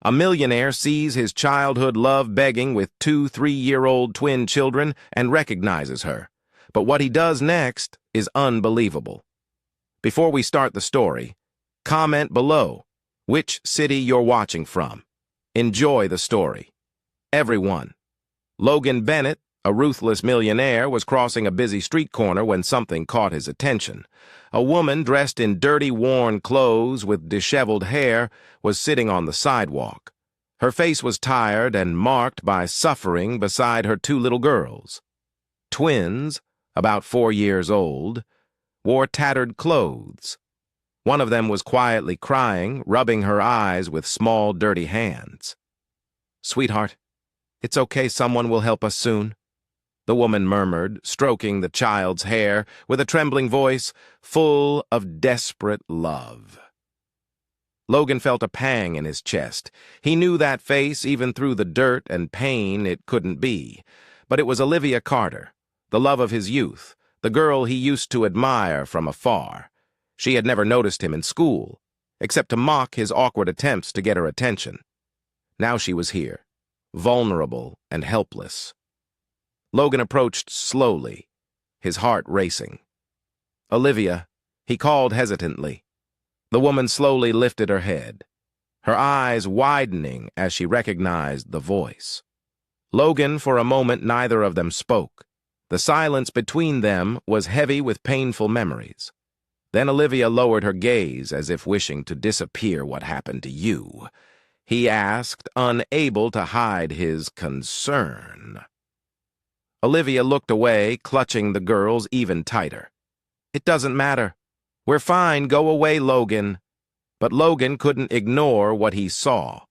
A millionaire sees his childhood love begging with 2 3-year-old twin children and recognizes her. But what he does next is unbelievable. Before we start the story, comment below which city you're watching from. Enjoy the story. Everyone. Logan Bennett, a ruthless millionaire, was crossing a busy street corner when something caught his attention. A woman dressed in dirty, worn clothes with disheveled hair was sitting on the sidewalk. Her face was tired and marked by suffering beside her 2 little girls. Twins, about 4 years old, wore tattered clothes. One of them was quietly crying, rubbing her eyes with small, dirty hands. "Sweetheart, it's okay, someone will help us soon," the woman murmured, stroking the child's hair with a trembling voice full of desperate love. Logan felt a pang in his chest. He knew that face, even through the dirt and pain it couldn't be. But it was Olivia Carter, the love of his youth, the girl he used to admire from afar. She had never noticed him in school, except to mock his awkward attempts to get her attention. Now she was here, vulnerable and helpless. Logan approached slowly, his heart racing. "Olivia," he called hesitantly. The woman slowly lifted her head, her eyes widening as she recognized the voice. Logan, for a moment, neither of them spoke. The silence between them was heavy with painful memories. Then Olivia lowered her gaze as if wishing to disappear. "What happened to you?" he asked, unable to hide his concern. Olivia looked away, clutching the girls even tighter. "It doesn't matter. We're fine. Go away, Logan." But Logan couldn't ignore what he saw.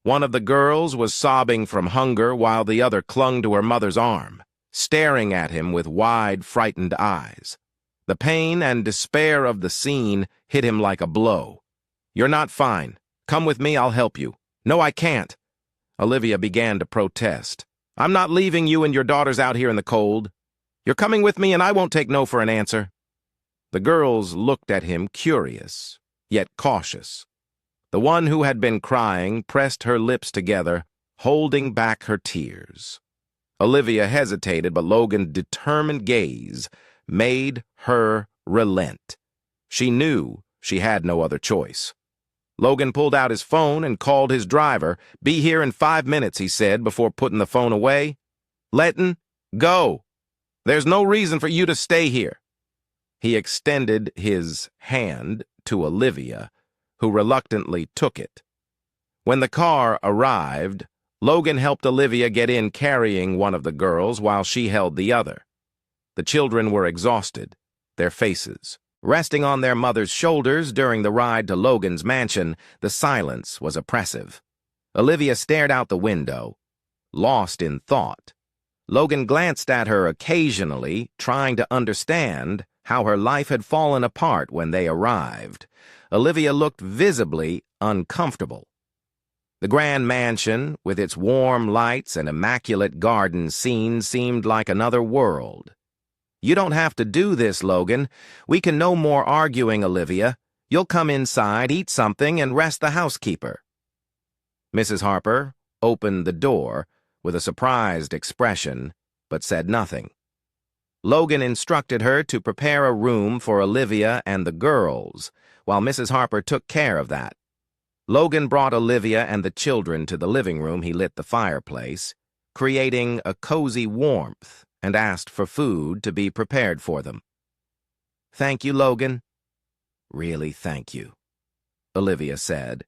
One of the girls was sobbing from hunger while the other clung to her mother's arm, staring at him with wide, frightened eyes. The pain and despair of the scene hit him like a blow. "You're not fine. Come with me, I'll help you." "No, I can't." Olivia began to protest. "I'm not leaving you and your daughters out here in the cold. You're coming with me and I won't take no for an answer." The girls looked at him curious, yet cautious. The one who had been crying pressed her lips together, holding back her tears. Olivia hesitated, but Logan's determined gaze made her relent. She knew she had no other choice. Logan pulled out his phone and called his driver. "Be here in 5 minutes," he said before putting the phone away. "Letton, go. There's no reason for you to stay here." He extended his hand to Olivia, who reluctantly took it. When the car arrived, Logan helped Olivia get in, carrying one of the girls while she held the other. The children were exhausted, their faces resting on their mother's shoulders. During the ride to Logan's mansion, the silence was oppressive. Olivia stared out the window, lost in thought. Logan glanced at her occasionally, trying to understand how her life had fallen apart when they arrived. Olivia looked visibly uncomfortable. The grand mansion, with its warm lights and immaculate garden scene, seemed like another world. "You don't have to do this, Logan. We can no more arguing, Olivia. You'll come inside, eat something, and rest the housekeeper." Mrs. Harper opened the door with a surprised expression, but said nothing. Logan instructed her to prepare a room for Olivia and the girls, while Mrs. Harper took care of that. Logan brought Olivia and the children to the living room. He lit the fireplace, creating a cozy warmth, and asked for food to be prepared for them. "Thank you, Logan." "Really, thank you," Olivia said,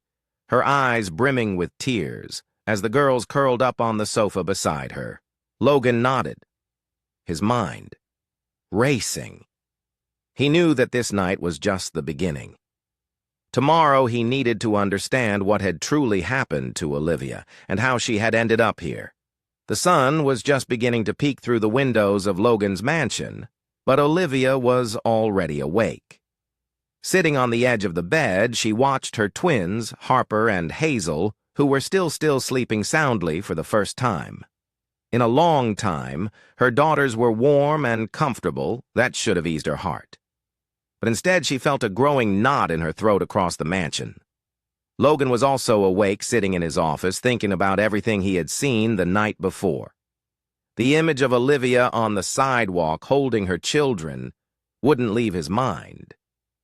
her eyes brimming with tears as the girls curled up on the sofa beside her. Logan nodded, his mind racing. He knew that this night was just the beginning. Tomorrow he needed to understand what had truly happened to Olivia and how she had ended up here. The sun was just beginning to peek through the windows of Logan's mansion, but Olivia was already awake. Sitting on the edge of the bed, she watched her twins, Harper and Hazel, who were still sleeping soundly for the first time. In a long time, her daughters were warm and comfortable. That should have eased her heart. But instead she felt a growing knot in her throat across the mansion. Logan was also awake, sitting in his office, thinking about everything he had seen the night before. The image of Olivia on the sidewalk holding her children wouldn't leave his mind.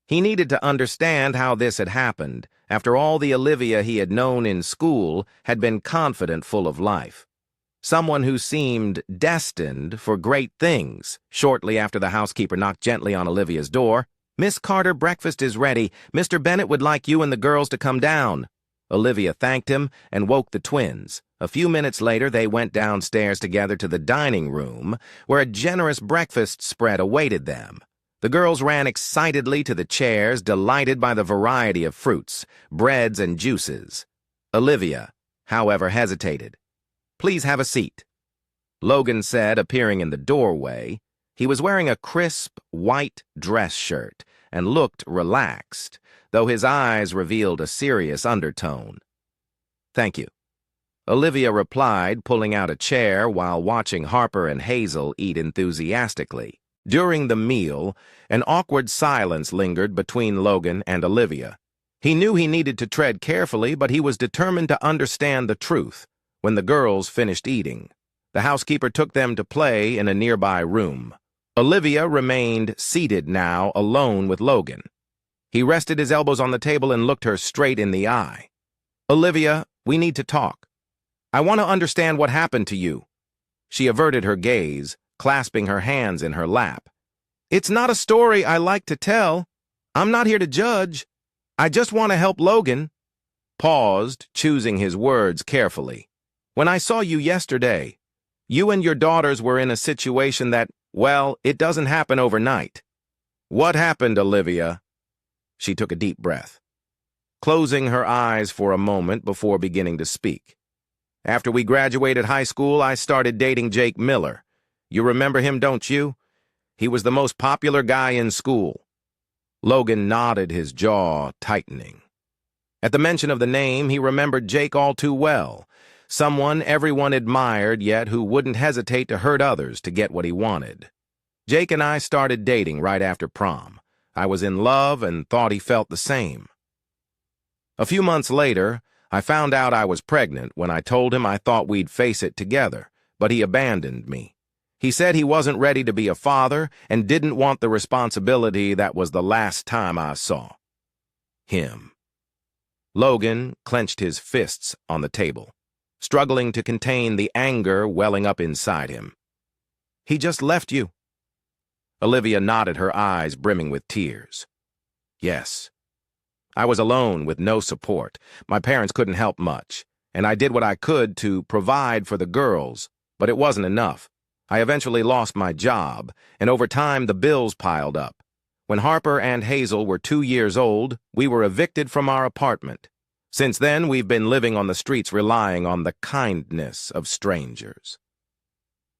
He needed to understand how this had happened. After all, the Olivia he had known in school had been confident, full of life. Someone who seemed destined for great things. Shortly after the housekeeper knocked gently on Olivia's door, "Miss Carter, breakfast is ready. Mr. Bennett would like you and the girls to come down." Olivia thanked him and woke the twins. A few minutes later, they went downstairs together to the dining room, where a generous breakfast spread awaited them. The girls ran excitedly to the chairs, delighted by the variety of fruits, breads, and juices. Olivia, however, hesitated. "Please have a seat," Logan said, appearing in the doorway. He was wearing a crisp, white dress shirt and looked relaxed, though his eyes revealed a serious undertone. "Thank you," Olivia replied, pulling out a chair while watching Harper and Hazel eat enthusiastically. During the meal, an awkward silence lingered between Logan and Olivia. He knew he needed to tread carefully, but he was determined to understand the truth. When the girls finished eating, the housekeeper took them to play in a nearby room. Olivia remained seated now, alone with Logan. He rested his elbows on the table and looked her straight in the eye. "Olivia, we need to talk. I want to understand what happened to you." She averted her gaze, clasping her hands in her lap. "It's not a story I like to tell. I'm not here to judge. I just want to help Logan." Paused, choosing his words carefully. "When I saw you yesterday, you and your daughters were in a situation that, well, it doesn't happen overnight." "What happened, Olivia?" She took a deep breath, closing her eyes for a moment before beginning to speak. "After we graduated high school, I started dating Jake Miller. You remember him, don't you? He was the most popular guy in school." Logan nodded, his jaw tightening. At the mention of the name, he remembered Jake all too well. Someone everyone admired, yet who wouldn't hesitate to hurt others to get what he wanted. "Jake and I started dating right after prom. I was in love and thought he felt the same. A few months later, I found out I was pregnant. When I told him, I thought we'd face it together, but he abandoned me. He said he wasn't ready to be a father and didn't want the responsibility. That was the last time I saw him." Logan clenched his fists on the table, struggling to contain the anger welling up inside him. "He just left you?" Olivia nodded, her eyes brimming with tears. "Yes. I was alone with no support. My parents couldn't help much, and I did what I could to provide for the girls, but it wasn't enough. I eventually lost my job, and over time the bills piled up. When Harper and Hazel were 2 years old, we were evicted from our apartment. Since then, we've been living on the streets, relying on the kindness of strangers."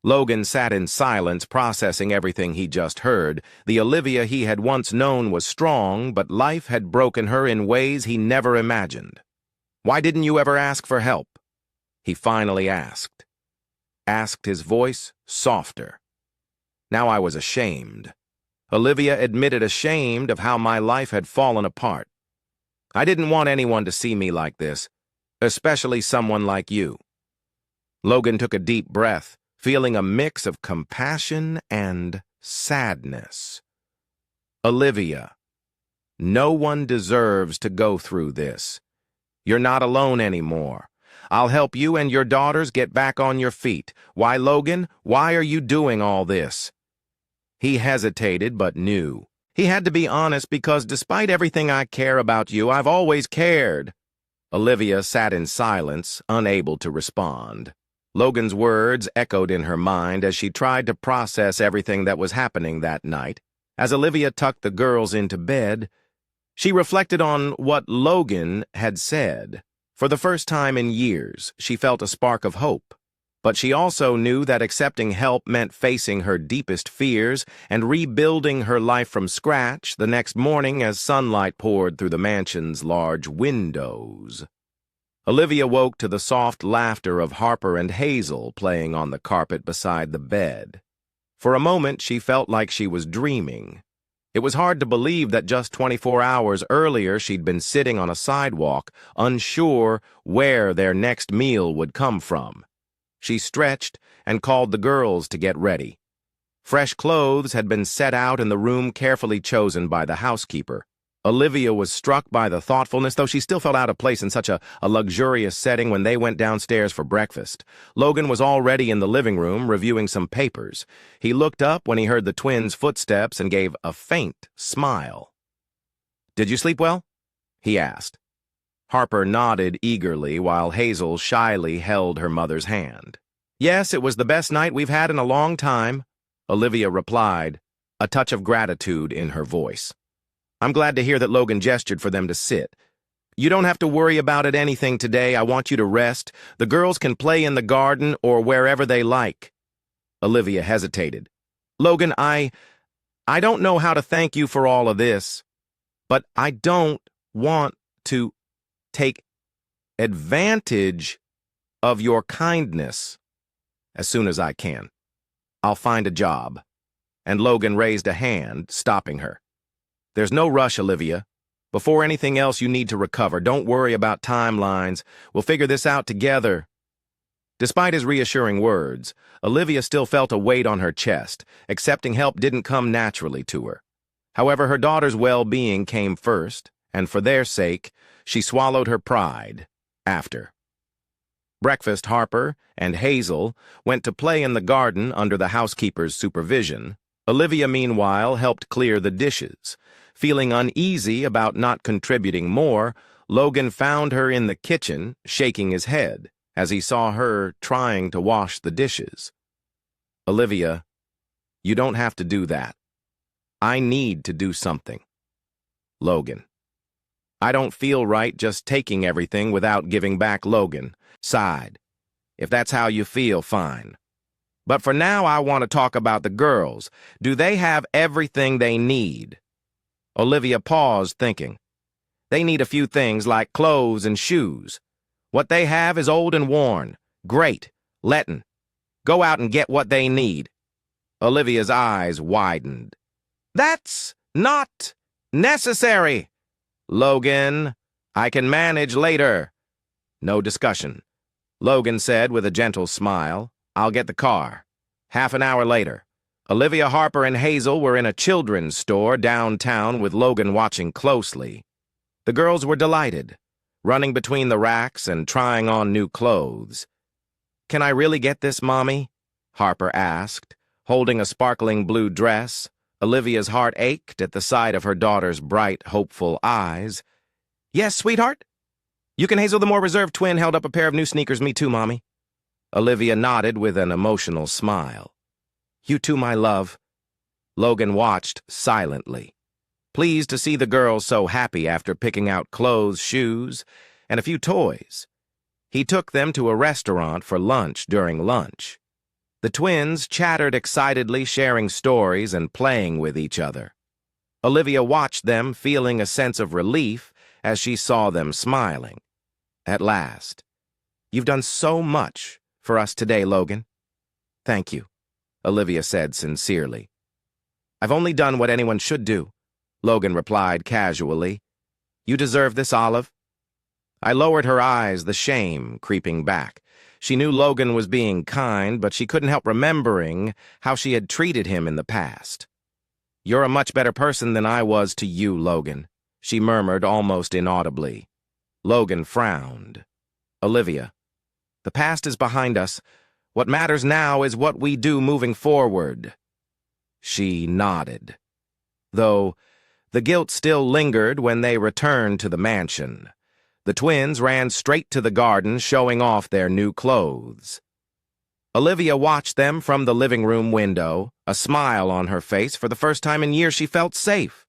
Logan sat in silence, processing everything he just heard. The Olivia he had once known was strong, but life had broken her in ways he never imagined. "Why didn't you ever ask for help?" he finally asked. His voice softer. Now I was ashamed. Olivia admitted, ashamed of how my life had fallen apart. "I didn't want anyone to see me like this, especially someone like you." Logan took a deep breath, feeling a mix of compassion and sadness. "Olivia, no one deserves to go through this. You're not alone anymore. I'll help you and your daughters get back on your feet. Why, Logan, why are you doing all this?" He hesitated, but knew. He had to be honest, because despite everything I care about you, I've always cared. Olivia sat in silence, unable to respond. Logan's words echoed in her mind as she tried to process everything that was happening that night. As Olivia tucked the girls into bed, she reflected on what Logan had said. For the first time in years, she felt a spark of hope. But she also knew that accepting help meant facing her deepest fears and rebuilding her life from scratch the next morning as sunlight poured through the mansion's large windows. Olivia woke to the soft laughter of Harper and Hazel playing on the carpet beside the bed. For a moment, she felt like she was dreaming. It was hard to believe that just 24 hours earlier she'd been sitting on a sidewalk, unsure where their next meal would come from. She stretched and called the girls to get ready. Fresh clothes had been set out in the room carefully chosen by the housekeeper. Olivia was struck by the thoughtfulness, though she still felt out of place in such a luxurious setting when they went downstairs for breakfast. Logan was already in the living room reviewing some papers. He looked up when he heard the twins' footsteps and gave a faint smile. "Did you sleep well?" he asked. Harper nodded eagerly while Hazel shyly held her mother's hand. "Yes, it was the best night we've had in a long time," Olivia replied, a touch of gratitude in her voice. "I'm glad to hear that Logan gestured for them to sit. You don't have to worry about anything today. I want you to rest. The girls can play in the garden or wherever they like." Olivia hesitated. "Logan, I don't know how to thank you for all of this, but I don't want to take advantage of your kindness. As soon as I can, I'll find a job." And Logan raised a hand, stopping her. "There's no rush, Olivia. Before anything else, you need to recover. Don't worry about timelines. We'll figure this out together." Despite his reassuring words, Olivia still felt a weight on her chest. Accepting help didn't come naturally to her. However, her daughter's well-being came first, and for their sake, she swallowed her pride after. Breakfast, Harper and Hazel went to play in the garden under the housekeeper's supervision. Olivia, meanwhile, helped clear the dishes. Feeling uneasy about not contributing more, Logan found her in the kitchen, shaking his head, as he saw her trying to wash the dishes. "Olivia, you don't have to do that. I need to do something." Logan. "I don't feel right just taking everything without giving back." Logan sighed. "If that's how you feel, fine. But for now, I want to talk about the girls. Do they have everything they need?" Olivia paused, thinking. "They need a few things like clothes and shoes. What they have is old and worn. Great. Letting. Go out and get what they need." Olivia's eyes widened. "That's not necessary." "Logan, I can manage later." No discussion. Logan said with a gentle smile, "I'll get the car." Half an hour later, Olivia, Harper, and Hazel were in a children's store downtown with Logan watching closely. The girls were delighted, running between the racks and trying on new clothes. "Can I really get this, Mommy?" Harper asked, holding a sparkling blue dress. Olivia's heart ached at the sight of her daughter's bright, hopeful eyes. "Yes, sweetheart?" "You can." Hazel, the more reserved twin, held up a pair of new sneakers. "Me too, Mommy." Olivia nodded with an emotional smile. "You too, my love." Logan watched silently, pleased to see the girls so happy after picking out clothes, shoes, and a few toys. He took them to a restaurant for lunch during lunch. The twins chattered excitedly, sharing stories and playing with each other. Olivia watched them, feeling a sense of relief as she saw them smiling. At last. "You've done so much for us today, Logan." "Thank you," Olivia said sincerely. "I've only done what anyone should do," Logan replied casually. "You deserve this, Olive." I lowered her eyes, the shame creeping back. She knew Logan was being kind, but she couldn't help remembering how she had treated him in the past. "You're a much better person than I was to you, Logan," she murmured almost inaudibly. Logan frowned. "Olivia, the past is behind us. What matters now is what we do moving forward." She nodded, though the guilt still lingered when they returned to the mansion. The twins ran straight to the garden, showing off their new clothes. Olivia watched them from the living room window, a smile on her face. For the first time in years, she felt safe.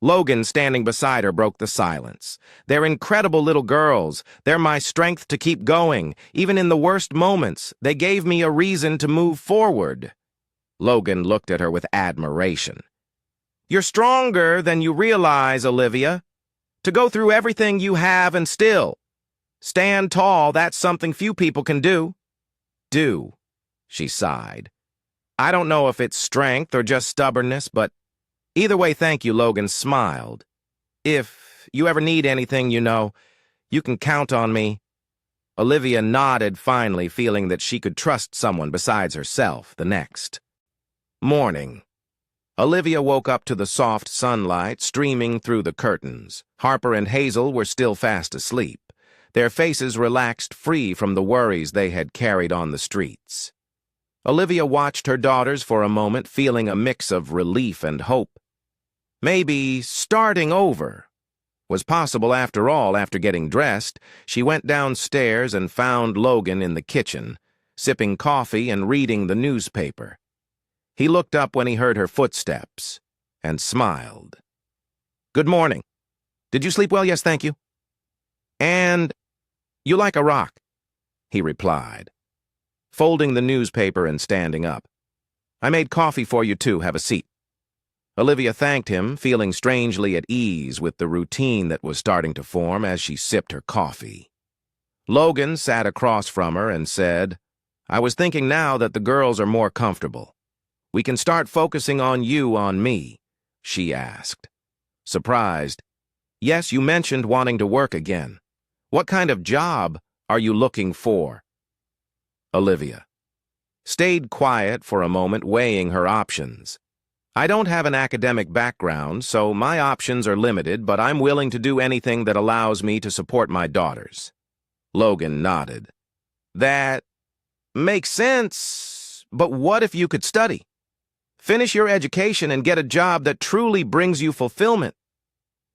Logan, standing beside her, broke the silence. "They're incredible little girls. They're my strength to keep going. Even in the worst moments, they gave me a reason to move forward." Logan looked at her with admiration. "You're stronger than you realize, Olivia. To go through everything you have and still stand tall, that's something few people can do." She sighed. "I don't know if it's strength or just stubbornness, but Either way, thank you, Logan smiled. If you ever need anything, you can count on me. Olivia nodded finally, feeling that she could trust someone besides herself the next morning. Olivia woke up to the soft sunlight streaming through the curtains. Harper and Hazel were still fast asleep, their faces relaxed, free from the worries they had carried on the streets. Olivia watched her daughters for a moment, feeling a mix of relief and hope. Maybe starting over was possible after all. After getting dressed, she went downstairs and found Logan in the kitchen, sipping coffee and reading the newspaper. He looked up when he heard her footsteps and smiled. "Good morning. Did you sleep well?" "Yes, thank you." "And you like a rock," he replied, folding the newspaper and standing up. "I made coffee for you too. Have a seat." Olivia thanked him, feeling strangely at ease with the routine that was starting to form as she sipped her coffee. Logan sat across from her and said, "I was thinking now that the girls are more comfortable, we can start focusing on you, on me," she asked. Surprised, "Yes, you mentioned wanting to work again. What kind of job are you looking for?" Olivia stayed quiet for a moment, weighing her options. "I don't have an academic background, so my options are limited, but I'm willing to do anything that allows me to support my daughters." Logan nodded. "That makes sense, but what if you could study? Finish your education and get a job that truly brings you fulfillment."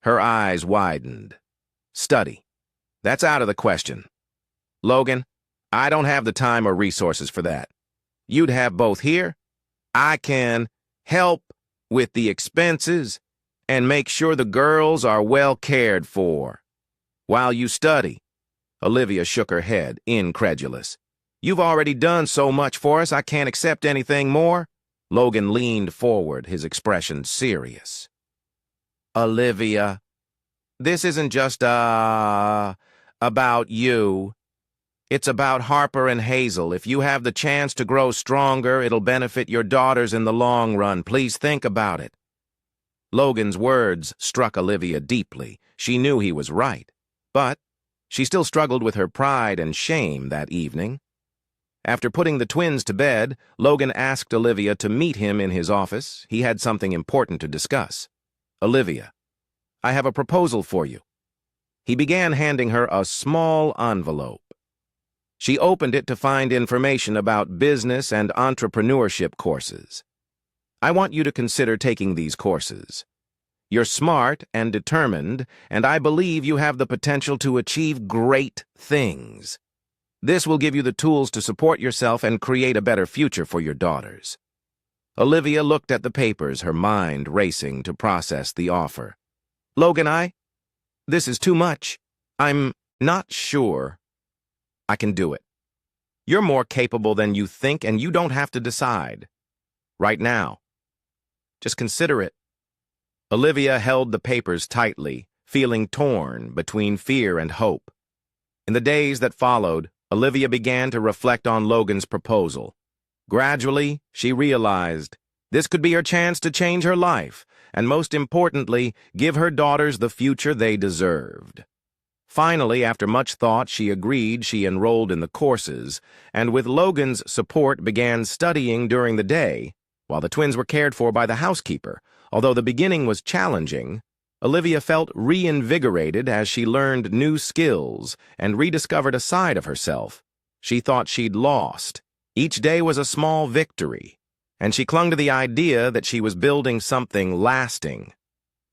Her eyes widened. "Study? That's out of the question. Logan, I don't have the time or resources for that. You'd have both here. I can help with the expenses and make sure the girls are well cared for while you study." Olivia shook her head, incredulous. "You've already done so much for us, I can't accept anything more." Logan leaned forward, his expression serious. "Olivia, this isn't just, about you. It's about Harper and Hazel. If you have the chance to grow stronger, it'll benefit your daughters in the long run. Please think about it." Logan's words struck Olivia deeply. She knew he was right, but she still struggled with her pride and shame that evening. After putting the twins to bed, Logan asked Olivia to meet him in his office. He had something important to discuss. "Olivia, I have a proposal for you." He began handing her a small envelope. She opened it to find information about business and entrepreneurship courses. "I want you to consider taking these courses. You're smart and determined, and I believe you have the potential to achieve great things. This will give you the tools to support yourself and create a better future for your daughters." Olivia looked at the papers, her mind racing to process the offer. "Logan, this is too much. I'm not sure I can do it. You're more capable than you think, and you don't have to decide right now. Just consider it." Olivia held the papers tightly, feeling torn between fear and hope. In the days that followed, Olivia began to reflect on Logan's proposal. Gradually, she realized this could be her chance to change her life, and most importantly, give her daughters the future they deserved. Finally, after much thought, she agreed. She enrolled in the courses, and with Logan's support began studying during the day, while the twins were cared for by the housekeeper. Although the beginning was challenging, Olivia felt reinvigorated as she learned new skills and rediscovered a side of herself she thought she'd lost. Each day was a small victory, and she clung to the idea that she was building something lasting.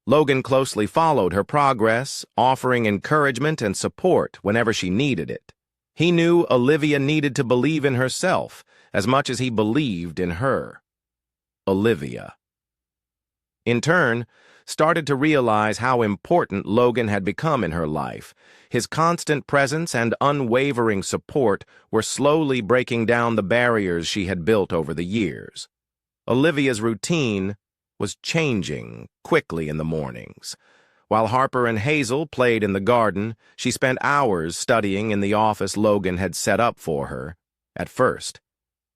Logan closely followed her progress, offering encouragement and support whenever she needed it. He knew Olivia needed to believe in herself as much as he believed in her. Olivia, in turn, started to realize how important Logan had become in her life. His constant presence and unwavering support were slowly breaking down the barriers she had built over the years. Olivia's routine was changing quickly in the mornings. While Harper and Hazel played in the garden, she spent hours studying in the office Logan had set up for her. At first,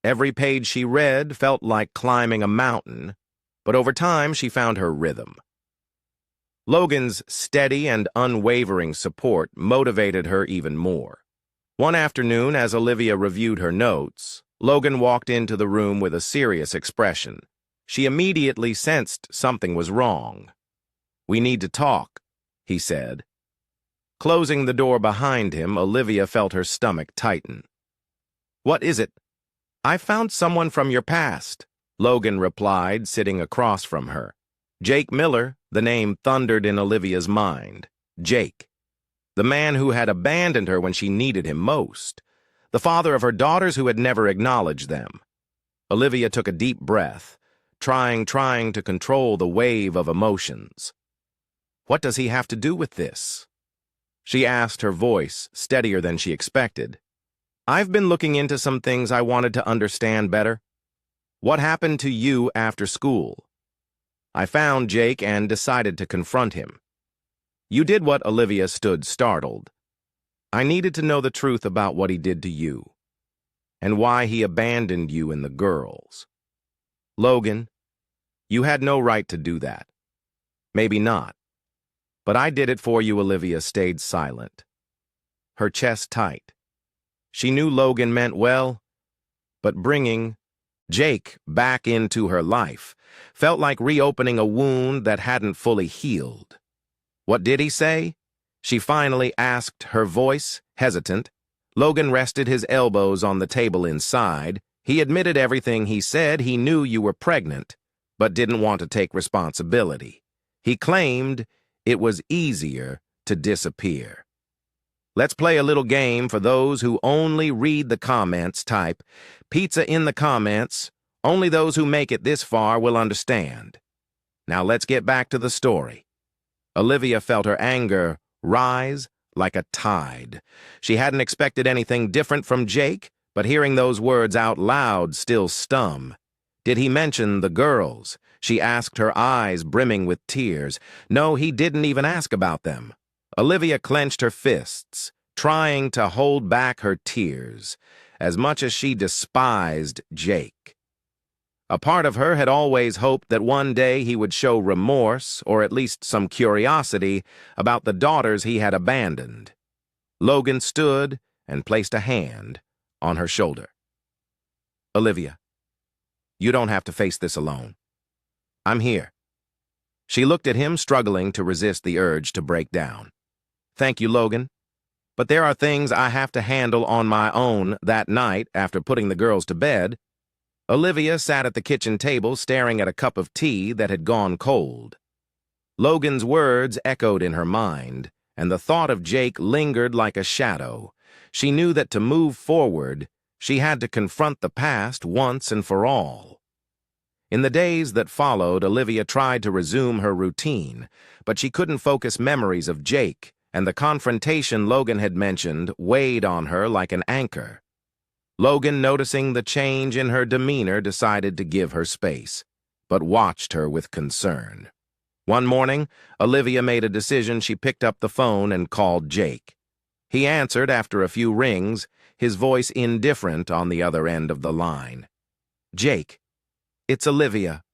every page she read felt like climbing a mountain, but over time she found her rhythm. Logan's steady and unwavering support motivated her even more. One afternoon, as Olivia reviewed her notes, Logan walked into the room with a serious expression. She immediately sensed something was wrong. "We need to talk," he said. Closing the door behind him, Olivia felt her stomach tighten. "What is it?" "I found someone from your past," Logan replied, sitting across from her. Jake Miller, the name thundered in Olivia's mind. Jake. The man who had abandoned her when she needed him most. The father of her daughters who had never acknowledged them. Olivia took a deep breath, trying to control the wave of emotions. "What does he have to do with this?" she asked, her voice steadier than she expected. "I've been looking into some things I wanted to understand better. What happened to you after school?" "I found Jake and decided to confront him." "You did what?" Olivia stood startled. "I needed to know the truth about what he did to you, and why he abandoned you and the girls." "Logan, you had no right to do that." "Maybe not. But I did it for you." Olivia stayed silent, her chest tight. She knew Logan meant well, but bringing Jake back into her life felt like reopening a wound that hadn't fully healed. "What did he say?" she finally asked, her voice hesitant. Logan rested his elbows on the table inside. "He admitted everything he said. He knew you were pregnant, but didn't want to take responsibility. He claimed it was easier to disappear." Let's play a little game for those who only read the comments. Type "pizza" in the comments. Only those who make it this far will understand. Now let's get back to the story. Olivia felt her anger rise like a tide. She hadn't expected anything different from Jake, but hearing those words out loud still stung. "Did he mention the girls?" she asked, her eyes brimming with tears. "No, he didn't even ask about them." Olivia clenched her fists, trying to hold back her tears, as much as she despised Jake. A part of her had always hoped that one day he would show remorse, or at least some curiosity, about the daughters he had abandoned. Logan stood and placed a hand on her shoulder. "Olivia, you don't have to face this alone. I'm here." She looked at him, struggling to resist the urge to break down. "Thank you, Logan. But there are things I have to handle on my own." That night, after putting the girls to bed, Olivia sat at the kitchen table staring at a cup of tea that had gone cold. Logan's words echoed in her mind, and the thought of Jake lingered like a shadow. She knew that to move forward, she had to confront the past once and for all. In the days that followed, Olivia tried to resume her routine, but she couldn't focus. Memories of Jake and the confrontation Logan had mentioned weighed on her like an anchor. Logan, noticing the change in her demeanor, decided to give her space, but watched her with concern. One morning, Olivia made a decision. She picked up the phone and called Jake. He answered after a few rings, his voice indifferent on the other end of the line. "Jake, it's Olivia.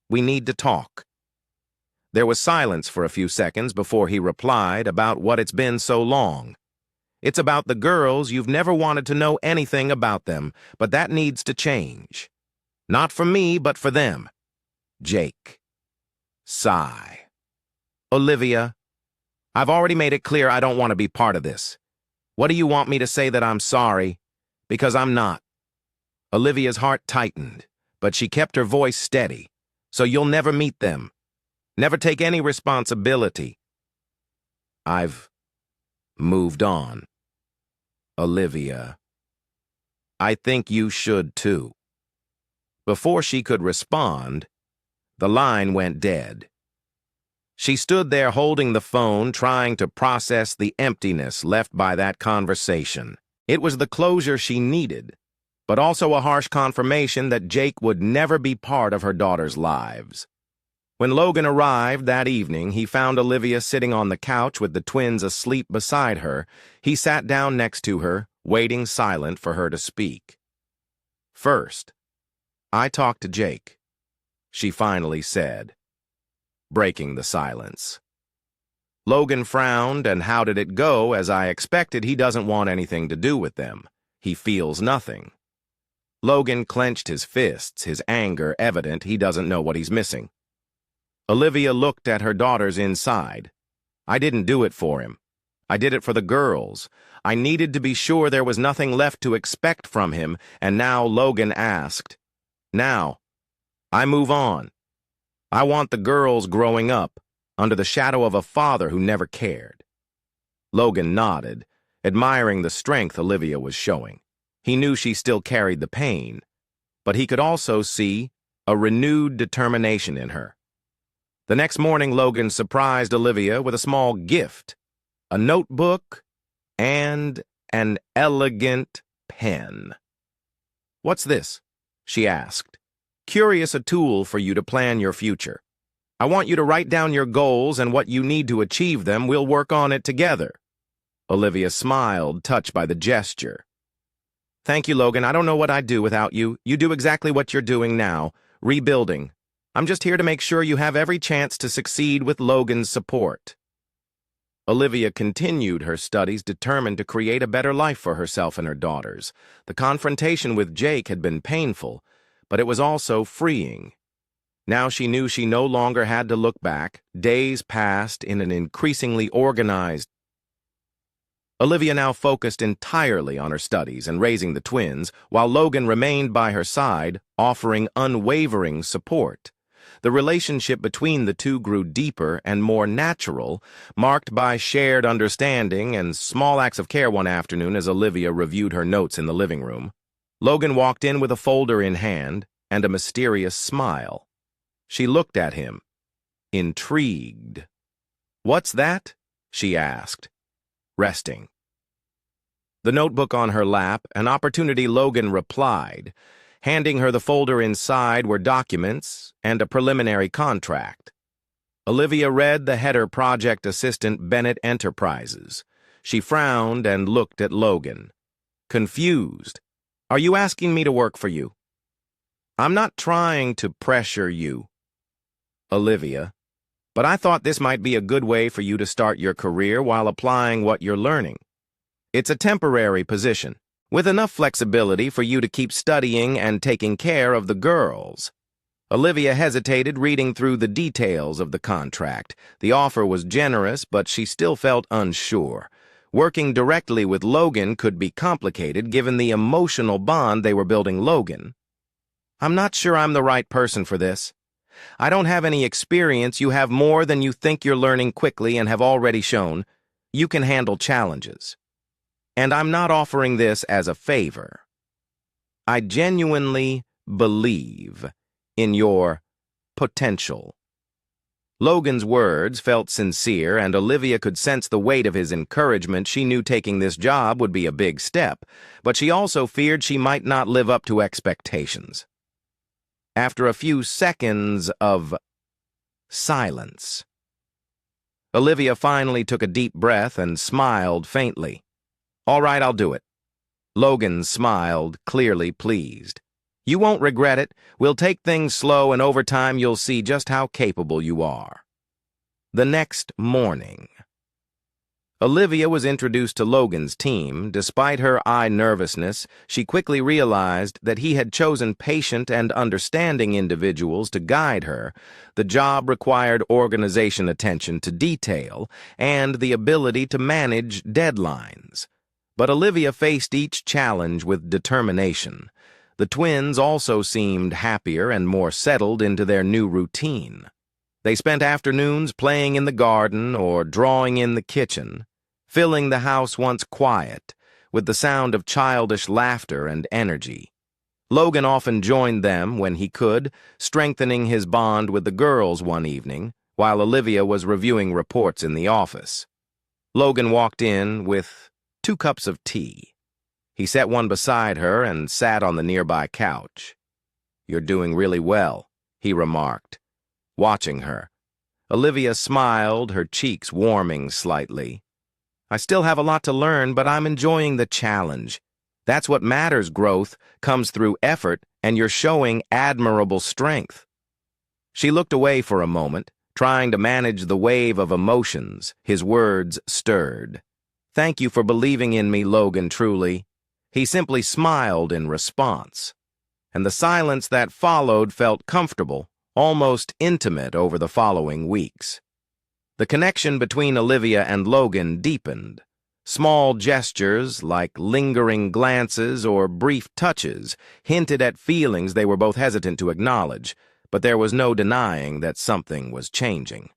We need to talk." There was silence for a few seconds before he replied, "About what? It's been so long." "It's about the girls. You've never wanted to know anything about them, but that needs to change. Not for me, but for them." Jake. Sigh. "Olivia, I've already made it clear I don't want to be part of this. What do you want me to say, that I'm sorry? Because I'm not." Olivia's heart tightened, but she kept her voice steady. "So you'll never meet them? Never take any responsibility?" "I've moved on." "Olivia, I think you should too." Before she could respond, the line went dead. She stood there holding the phone, trying to process the emptiness left by that conversation. It was the closure she needed, but also a harsh confirmation that Jake would never be part of her daughters' lives. When Logan arrived that evening, he found Olivia sitting on the couch with the twins asleep beside her. He sat down next to her, waiting silent for her to speak. "First, I talked to Jake." she finally said, breaking the silence. Logan frowned, and how did it go? As I expected, he doesn't want anything to do with them. He feels nothing. Logan clenched his fists, his anger evident. He doesn't know what he's missing. Olivia looked at her daughters inside. I didn't do it for him. I did it for the girls. I needed to be sure there was nothing left to expect from him, and now Logan asked, "Now, I move on. I want the girls growing up under the shadow of a father who never cared." Logan nodded, admiring the strength Olivia was showing. He knew she still carried the pain, but he could also see a renewed determination in her. The next morning, Logan surprised Olivia with a small gift, a notebook and an elegant pen. "What's this?" she asked. "Curious, a tool for you to plan your future. I want you to write down your goals and what you need to achieve them. We'll work on it together." Olivia smiled, touched by the gesture. "Thank you, Logan. I don't know what I'd do without you. You do exactly what you're doing now, rebuilding. I'm just here to make sure you have every chance to succeed with Logan's support." Olivia continued her studies, determined to create a better life for herself and her daughters. The confrontation with Jake had been painful, but it was also freeing. Now she knew she no longer had to look back. Days passed in an increasingly organized. Olivia now focused entirely on her studies and raising the twins, while Logan remained by her side, offering unwavering support. The relationship between the two grew deeper and more natural, marked by shared understanding and small acts of care. One afternoon, as Olivia reviewed her notes in the living room, Logan walked in with a folder in hand and a mysterious smile. She looked at him, intrigued. "What's that?" she asked, resting. The notebook on her lap, an opportunity. Logan replied. Handing her the folder. Inside were documents and a preliminary contract. Olivia read the header: Project Assistant, Bennett Enterprises. She frowned and looked at Logan, confused. "Are you asking me to work for you?" "I'm not trying to pressure you, Olivia, but I thought this might be a good way for you to start your career while applying what you're learning. It's a temporary position, with enough flexibility for you to keep studying and taking care of the girls." Olivia hesitated, reading through the details of the contract. The offer was generous, but she still felt unsure. Working directly with Logan could be complicated given the emotional bond they were building. Logan, "I'm not sure I'm the right person for this. I don't have any experience. You have more than you think. You're learning quickly and have already shown you can handle challenges. And I'm not offering this as a favor. I genuinely believe in your potential." Logan's words felt sincere, and Olivia could sense the weight of his encouragement. She knew taking this job would be a big step, but she also feared she might not live up to expectations. After a few seconds of silence, Olivia finally took a deep breath and smiled faintly. "All right, I'll do it." Logan smiled, clearly pleased. "You won't regret it. We'll take things slow, and over time you'll see just how capable you are." The next morning, Olivia was introduced to Logan's team. Despite her eye nervousness, she quickly realized that he had chosen patient and understanding individuals to guide her. The job required organization, attention to detail, and the ability to manage deadlines. But Olivia faced each challenge with determination. The twins also seemed happier and more settled into their new routine. They spent afternoons playing in the garden or drawing in the kitchen, filling the house once quiet with the sound of childish laughter and energy. Logan often joined them when he could, strengthening his bond with the girls one evening, while Olivia was reviewing reports in the office. Logan walked in with 2 cups of tea. He set one beside her and sat on the nearby couch. "You're doing really well," he remarked, watching her. Olivia smiled, her cheeks warming slightly. "I still have a lot to learn, but I'm enjoying the challenge. That's what matters. Growth comes through effort, and you're showing admirable strength." She looked away for a moment, trying to manage the wave of emotions his words stirred. "Thank you for believing in me, Logan, truly." He simply smiled in response, and the silence that followed felt comfortable, almost intimate over the following weeks. The connection between Olivia and Logan deepened. Small gestures, like lingering glances or brief touches, hinted at feelings they were both hesitant to acknowledge, but there was no denying that something was changing.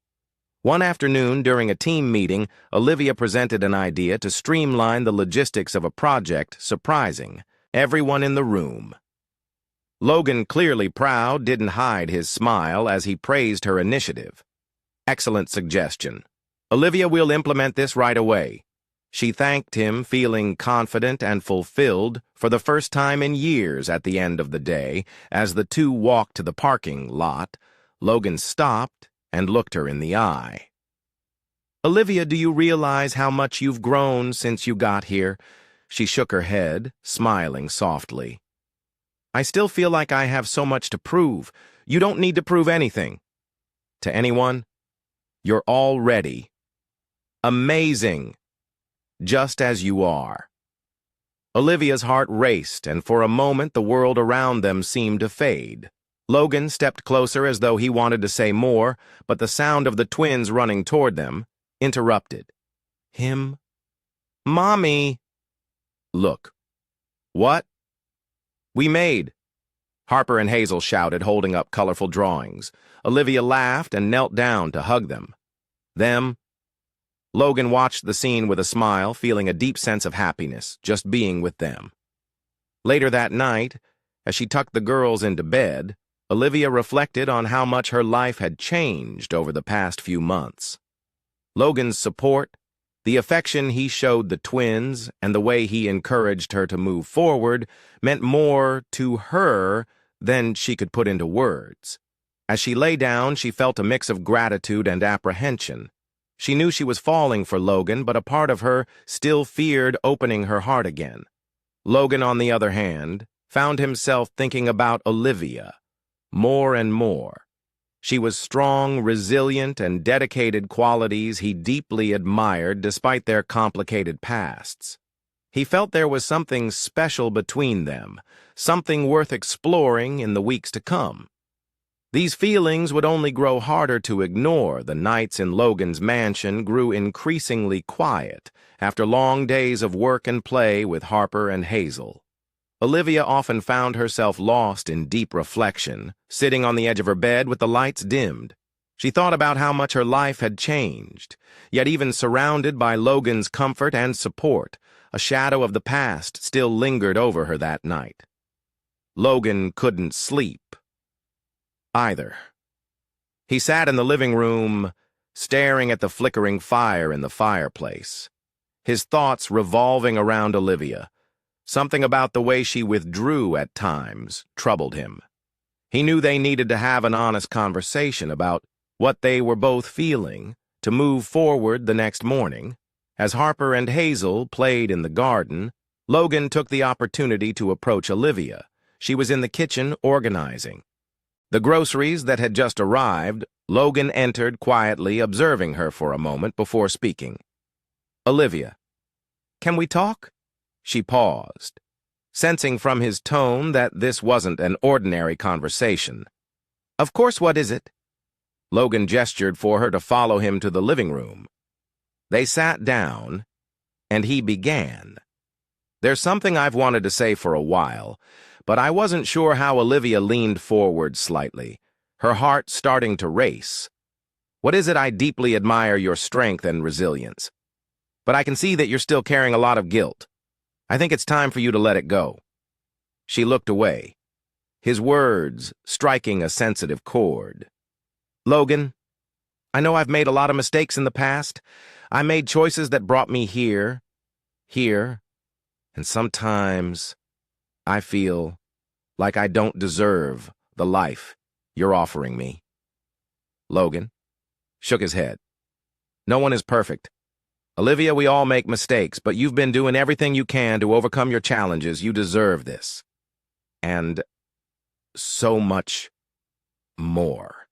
One afternoon, during a team meeting, Olivia presented an idea to streamline the logistics of a project, surprising everyone in the room. Logan, clearly proud, didn't hide his smile as he praised her initiative. "Excellent suggestion. Olivia will implement this right away." She thanked him, feeling confident and fulfilled for the first time in years at the end of the day. As the two walked to the parking lot, Logan stopped and looked her in the eye. "Olivia, do you realize how much you've grown since you got here?" She shook her head, smiling softly. "I still feel like I have so much to prove." "You don't need to prove anything to anyone. You're already amazing, just as you are." Olivia's heart raced, and for a moment the world around them seemed to fade. Logan stepped closer as though he wanted to say more, but the sound of the twins running toward them interrupted. "Him? Mommy!" "Look." "What?" "We made," Harper and Hazel shouted, holding up colorful drawings. Olivia laughed and knelt down to hug them. "Them?" Logan watched the scene with a smile, feeling a deep sense of happiness, just being with them. Later that night, as she tucked the girls into bed, Olivia reflected on how much her life had changed over the past few months. Logan's support, the affection he showed the twins, and the way he encouraged her to move forward meant more to her than she could put into words. As she lay down, she felt a mix of gratitude and apprehension. She knew she was falling for Logan, but a part of her still feared opening her heart again. Logan, on the other hand, found himself thinking about Olivia more and more. She was strong, resilient, and dedicated, qualities he deeply admired despite their complicated pasts. He felt there was something special between them, something worth exploring in the weeks to come. These feelings would only grow harder to ignore. The nights in Logan's mansion grew increasingly quiet after long days of work and play with Harper and Hazel. Olivia often found herself lost in deep reflection, sitting on the edge of her bed with the lights dimmed. She thought about how much her life had changed, yet even surrounded by Logan's comfort and support, a shadow of the past still lingered over her that night. Logan couldn't sleep either. He sat in the living room, staring at the flickering fire in the fireplace, his thoughts revolving around Olivia. Something about the way she withdrew at times troubled him. He knew they needed to have an honest conversation about what they were both feeling to move forward the next morning. As Harper and Hazel played in the garden, Logan took the opportunity to approach Olivia. She was in the kitchen organizing. The groceries that had just arrived, Logan entered quietly, observing her for a moment before speaking. "Olivia, can we talk?" She paused, sensing from his tone that this wasn't an ordinary conversation. "Of course, what is it?" Logan gestured for her to follow him to the living room. They sat down, and he began. "There's something I've wanted to say for a while, but I wasn't sure how." Olivia leaned forward slightly, her heart starting to race. "What is it? I deeply admire your strength and resilience, but I can see that you're still carrying a lot of guilt. I think it's time for you to let it go." She looked away, his words striking a sensitive chord. "Logan, I know I've made a lot of mistakes in the past. I made choices that brought me here, and sometimes I feel like I don't deserve the life you're offering me." Logan shook his head. "No one is perfect. Olivia, we all make mistakes, but you've been doing everything you can to overcome your challenges. You deserve this. And so much more."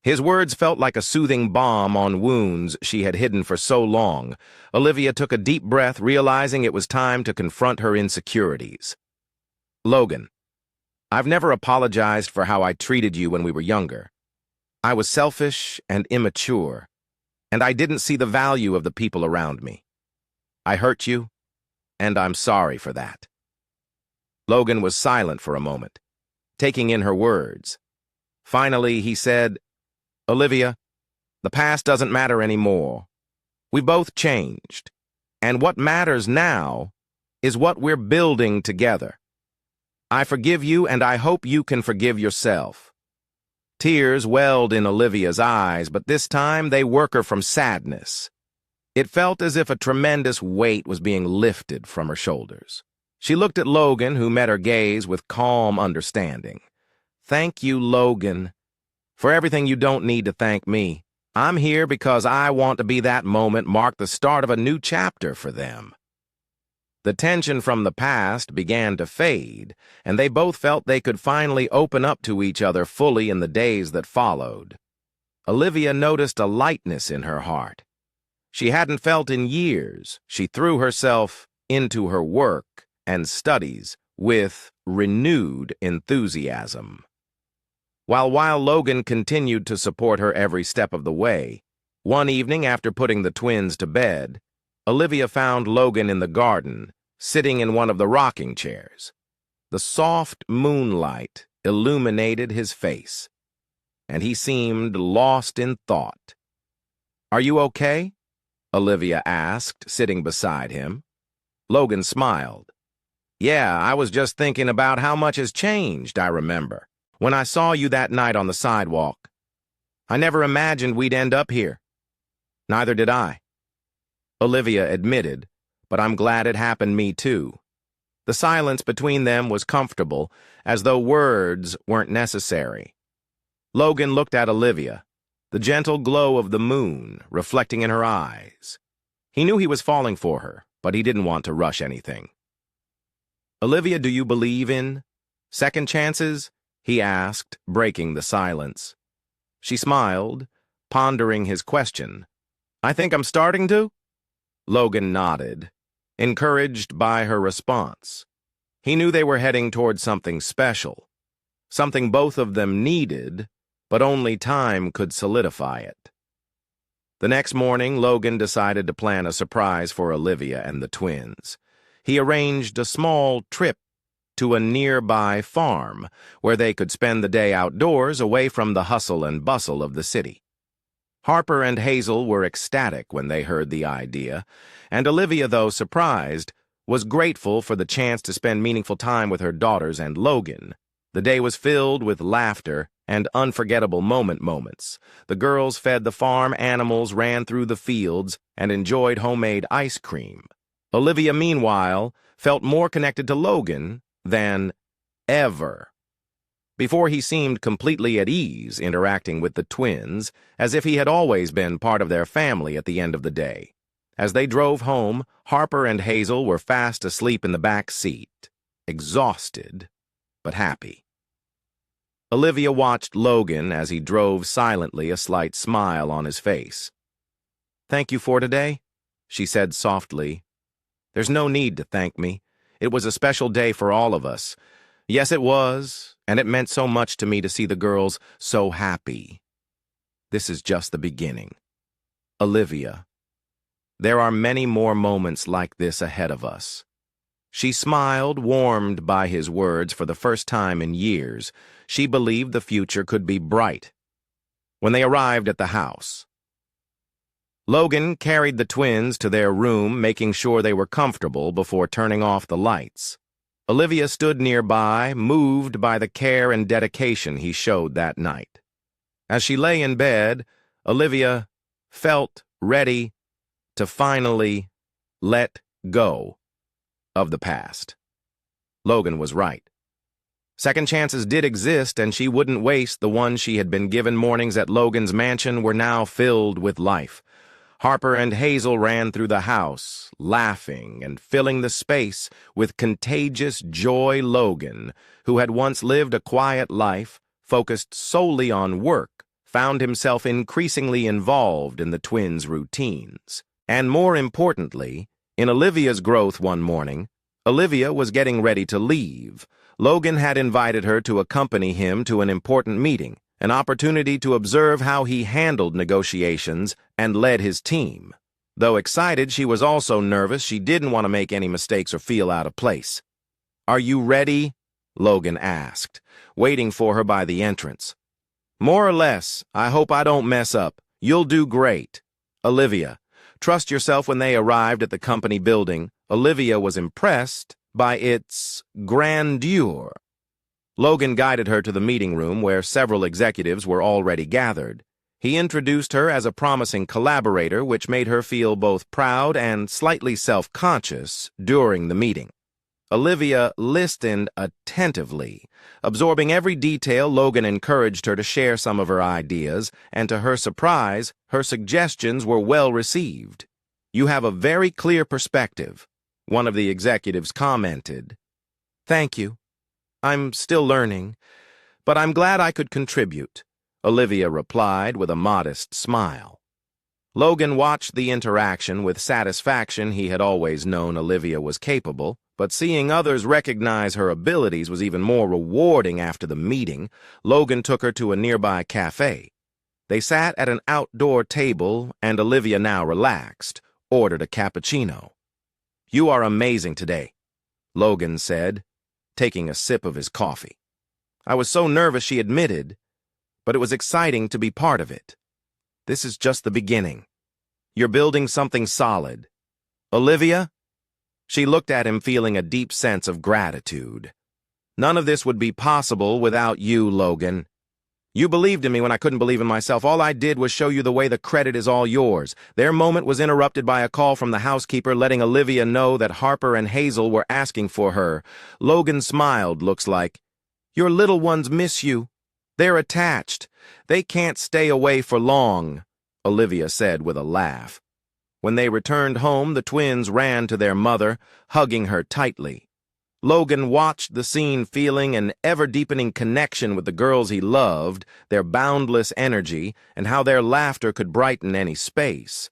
His words felt like a soothing balm on wounds she had hidden for so long. Olivia took a deep breath, realizing it was time to confront her insecurities. Logan, I've never apologized for how I treated you when we were younger. I was selfish and immature, and I didn't see the value of the people around me. I hurt you, and I'm sorry for that. Logan was silent for a moment, taking in her words. Finally, he said, Olivia, the past doesn't matter anymore. We both changed, and what matters now is what we're building together. I forgive you, and I hope you can forgive yourself. Tears welled in Olivia's eyes, but this time they woke her from sadness. It felt as if a tremendous weight was being lifted from her shoulders. She looked at Logan, who met her gaze with calm understanding. Thank you, Logan. For everything, you don't need to thank me. I'm here because I want to be that moment mark the start of a new chapter for them. The tension from the past began to fade, and they both felt they could finally open up to each other fully in the days that followed. Olivia noticed a lightness in her heart. She hadn't felt in years. She threw herself into her work and studies with renewed enthusiasm. While Logan continued to support her every step of the way, one evening after putting the twins to bed, Olivia found Logan in the garden, sitting in one of the rocking chairs. The soft moonlight illuminated his face, and he seemed lost in thought. Are you okay? Olivia asked, sitting beside him. Logan smiled. Yeah, I was just thinking about how much has changed, I remember, when I saw you that night on the sidewalk. I never imagined we'd end up here. Neither did I. Olivia admitted, but I'm glad it happened me too. The silence between them was comfortable, as though words weren't necessary. Logan looked at Olivia, the gentle glow of the moon reflecting in her eyes. He knew he was falling for her, but he didn't want to rush anything. Olivia, do you believe in second chances? He asked, breaking the silence. She smiled, pondering his question. I think I'm starting to? Logan nodded, encouraged by her response. He knew they were heading toward something special, something both of them needed, but only time could solidify it. The next morning, Logan decided to plan a surprise for Olivia and the twins. He arranged a small trip to a nearby farm where they could spend the day outdoors away from the hustle and bustle of the city. Harper and Hazel were ecstatic when they heard the idea, and Olivia, though surprised, was grateful for the chance to spend meaningful time with her daughters and Logan. The day was filled with laughter and unforgettable moments. The girls fed the farm animals, ran through the fields, and enjoyed homemade ice cream. Olivia, meanwhile, felt more connected to Logan than ever. Before, he seemed completely at ease interacting with the twins, as if he had always been part of their family at the end of the day. As they drove home, Harper and Hazel were fast asleep in the back seat, exhausted but happy. Olivia watched Logan as he drove silently, a slight smile on his face. Thank you for today, she said softly. There's no need to thank me. It was a special day for all of us. Yes, it was, and it meant so much to me to see the girls so happy. This is just the beginning. Olivia, there are many more moments like this ahead of us. She smiled, warmed by his words. For the first time in years, she believed the future could be bright. When they arrived at the house, Logan carried the twins to their room, making sure they were comfortable before turning off the lights. Olivia stood nearby, moved by the care and dedication he showed that night. As she lay in bed, Olivia felt ready to finally let go of the past. Logan was right. Second chances did exist, and she wouldn't waste the ones she had been given. Mornings at Logan's mansion were now filled with life. Harper and Hazel ran through the house, laughing and filling the space with contagious joy. Logan, who had once lived a quiet life, focused solely on work, found himself increasingly involved in the twins' routines. And more importantly, in Olivia's growth one morning, Olivia was getting ready to leave. Logan had invited her to accompany him to an important meeting, an opportunity to observe how he handled negotiations and led his team. Though excited, she was also nervous. She didn't want to make any mistakes or feel out of place. "Are you ready?" Logan asked, waiting for her by the entrance. "More or less. I hope I don't mess up. You'll do great." "Olivia." Trust yourself. When they arrived at the company building, Olivia was impressed by its grandeur. Logan guided her to the meeting room where several executives were already gathered. He introduced her as a promising collaborator, which made her feel both proud and slightly self-conscious during the meeting. Olivia listened attentively. Absorbing every detail, Logan encouraged her to share some of her ideas, and to her surprise, her suggestions were well received. "You have a very clear perspective," one of the executives commented. "Thank you. I'm still learning, but I'm glad I could contribute," Olivia replied with a modest smile. Logan watched the interaction with satisfaction. He had always known Olivia was capable, but seeing others recognize her abilities was even more rewarding. After the meeting, Logan took her to a nearby cafe. They sat at an outdoor table, and Olivia, now relaxed, ordered a cappuccino. "You are amazing today," Logan said, taking a sip of his coffee. "I was so nervous," she admitted, "but it was exciting to be part of it. This is just the beginning. You're building something solid." "Olivia?" She looked at him, feeling a deep sense of gratitude. "None of this would be possible without you, Logan. You believed in me when I couldn't believe in myself. All I did was show you the way. The credit is all yours." Their moment was interrupted by a call from the housekeeper, letting Olivia know that Harper and Hazel were asking for her. Logan smiled. "Looks like your little ones miss you. They're attached. They can't stay away for long," Olivia said with a laugh. When they returned home, the twins ran to their mother, hugging her tightly. Logan watched the scene, feeling an ever-deepening connection with the girls he loved, their boundless energy, and how their laughter could brighten any space.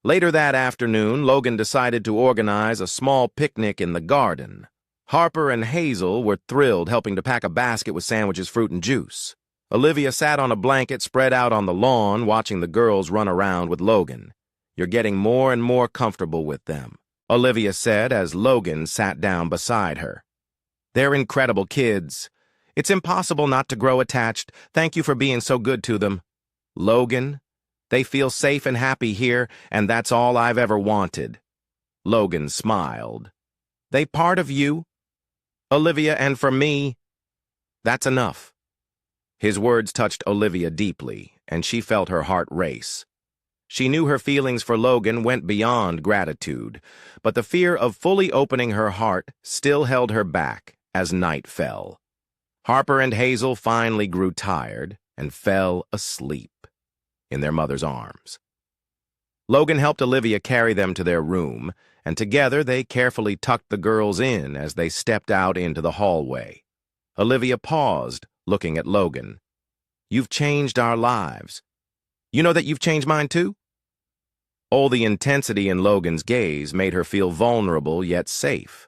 Later that afternoon, Logan decided to organize a small picnic in the garden. Harper and Hazel were thrilled, helping to pack a basket with sandwiches, fruit, and juice. Olivia sat on a blanket spread out on the lawn, watching the girls run around with Logan. "You're getting more and more comfortable with them," Olivia said as Logan sat down beside her. "They're incredible kids. It's impossible not to grow attached. Thank you for being so good to them." "Logan, they feel safe and happy here, and that's all I've ever wanted." Logan smiled. "They part of you, Olivia, and for me, that's enough." His words touched Olivia deeply, and she felt her heart race. She knew her feelings for Logan went beyond gratitude, but the fear of fully opening her heart still held her back as night fell. Harper and Hazel finally grew tired and fell asleep in their mother's arms. Logan helped Olivia carry them to their room, and together they carefully tucked the girls in as they stepped out into the hallway. Olivia paused, looking at Logan. "You've changed our lives. You know that you've changed mine too?" All the intensity in Logan's gaze made her feel vulnerable yet safe.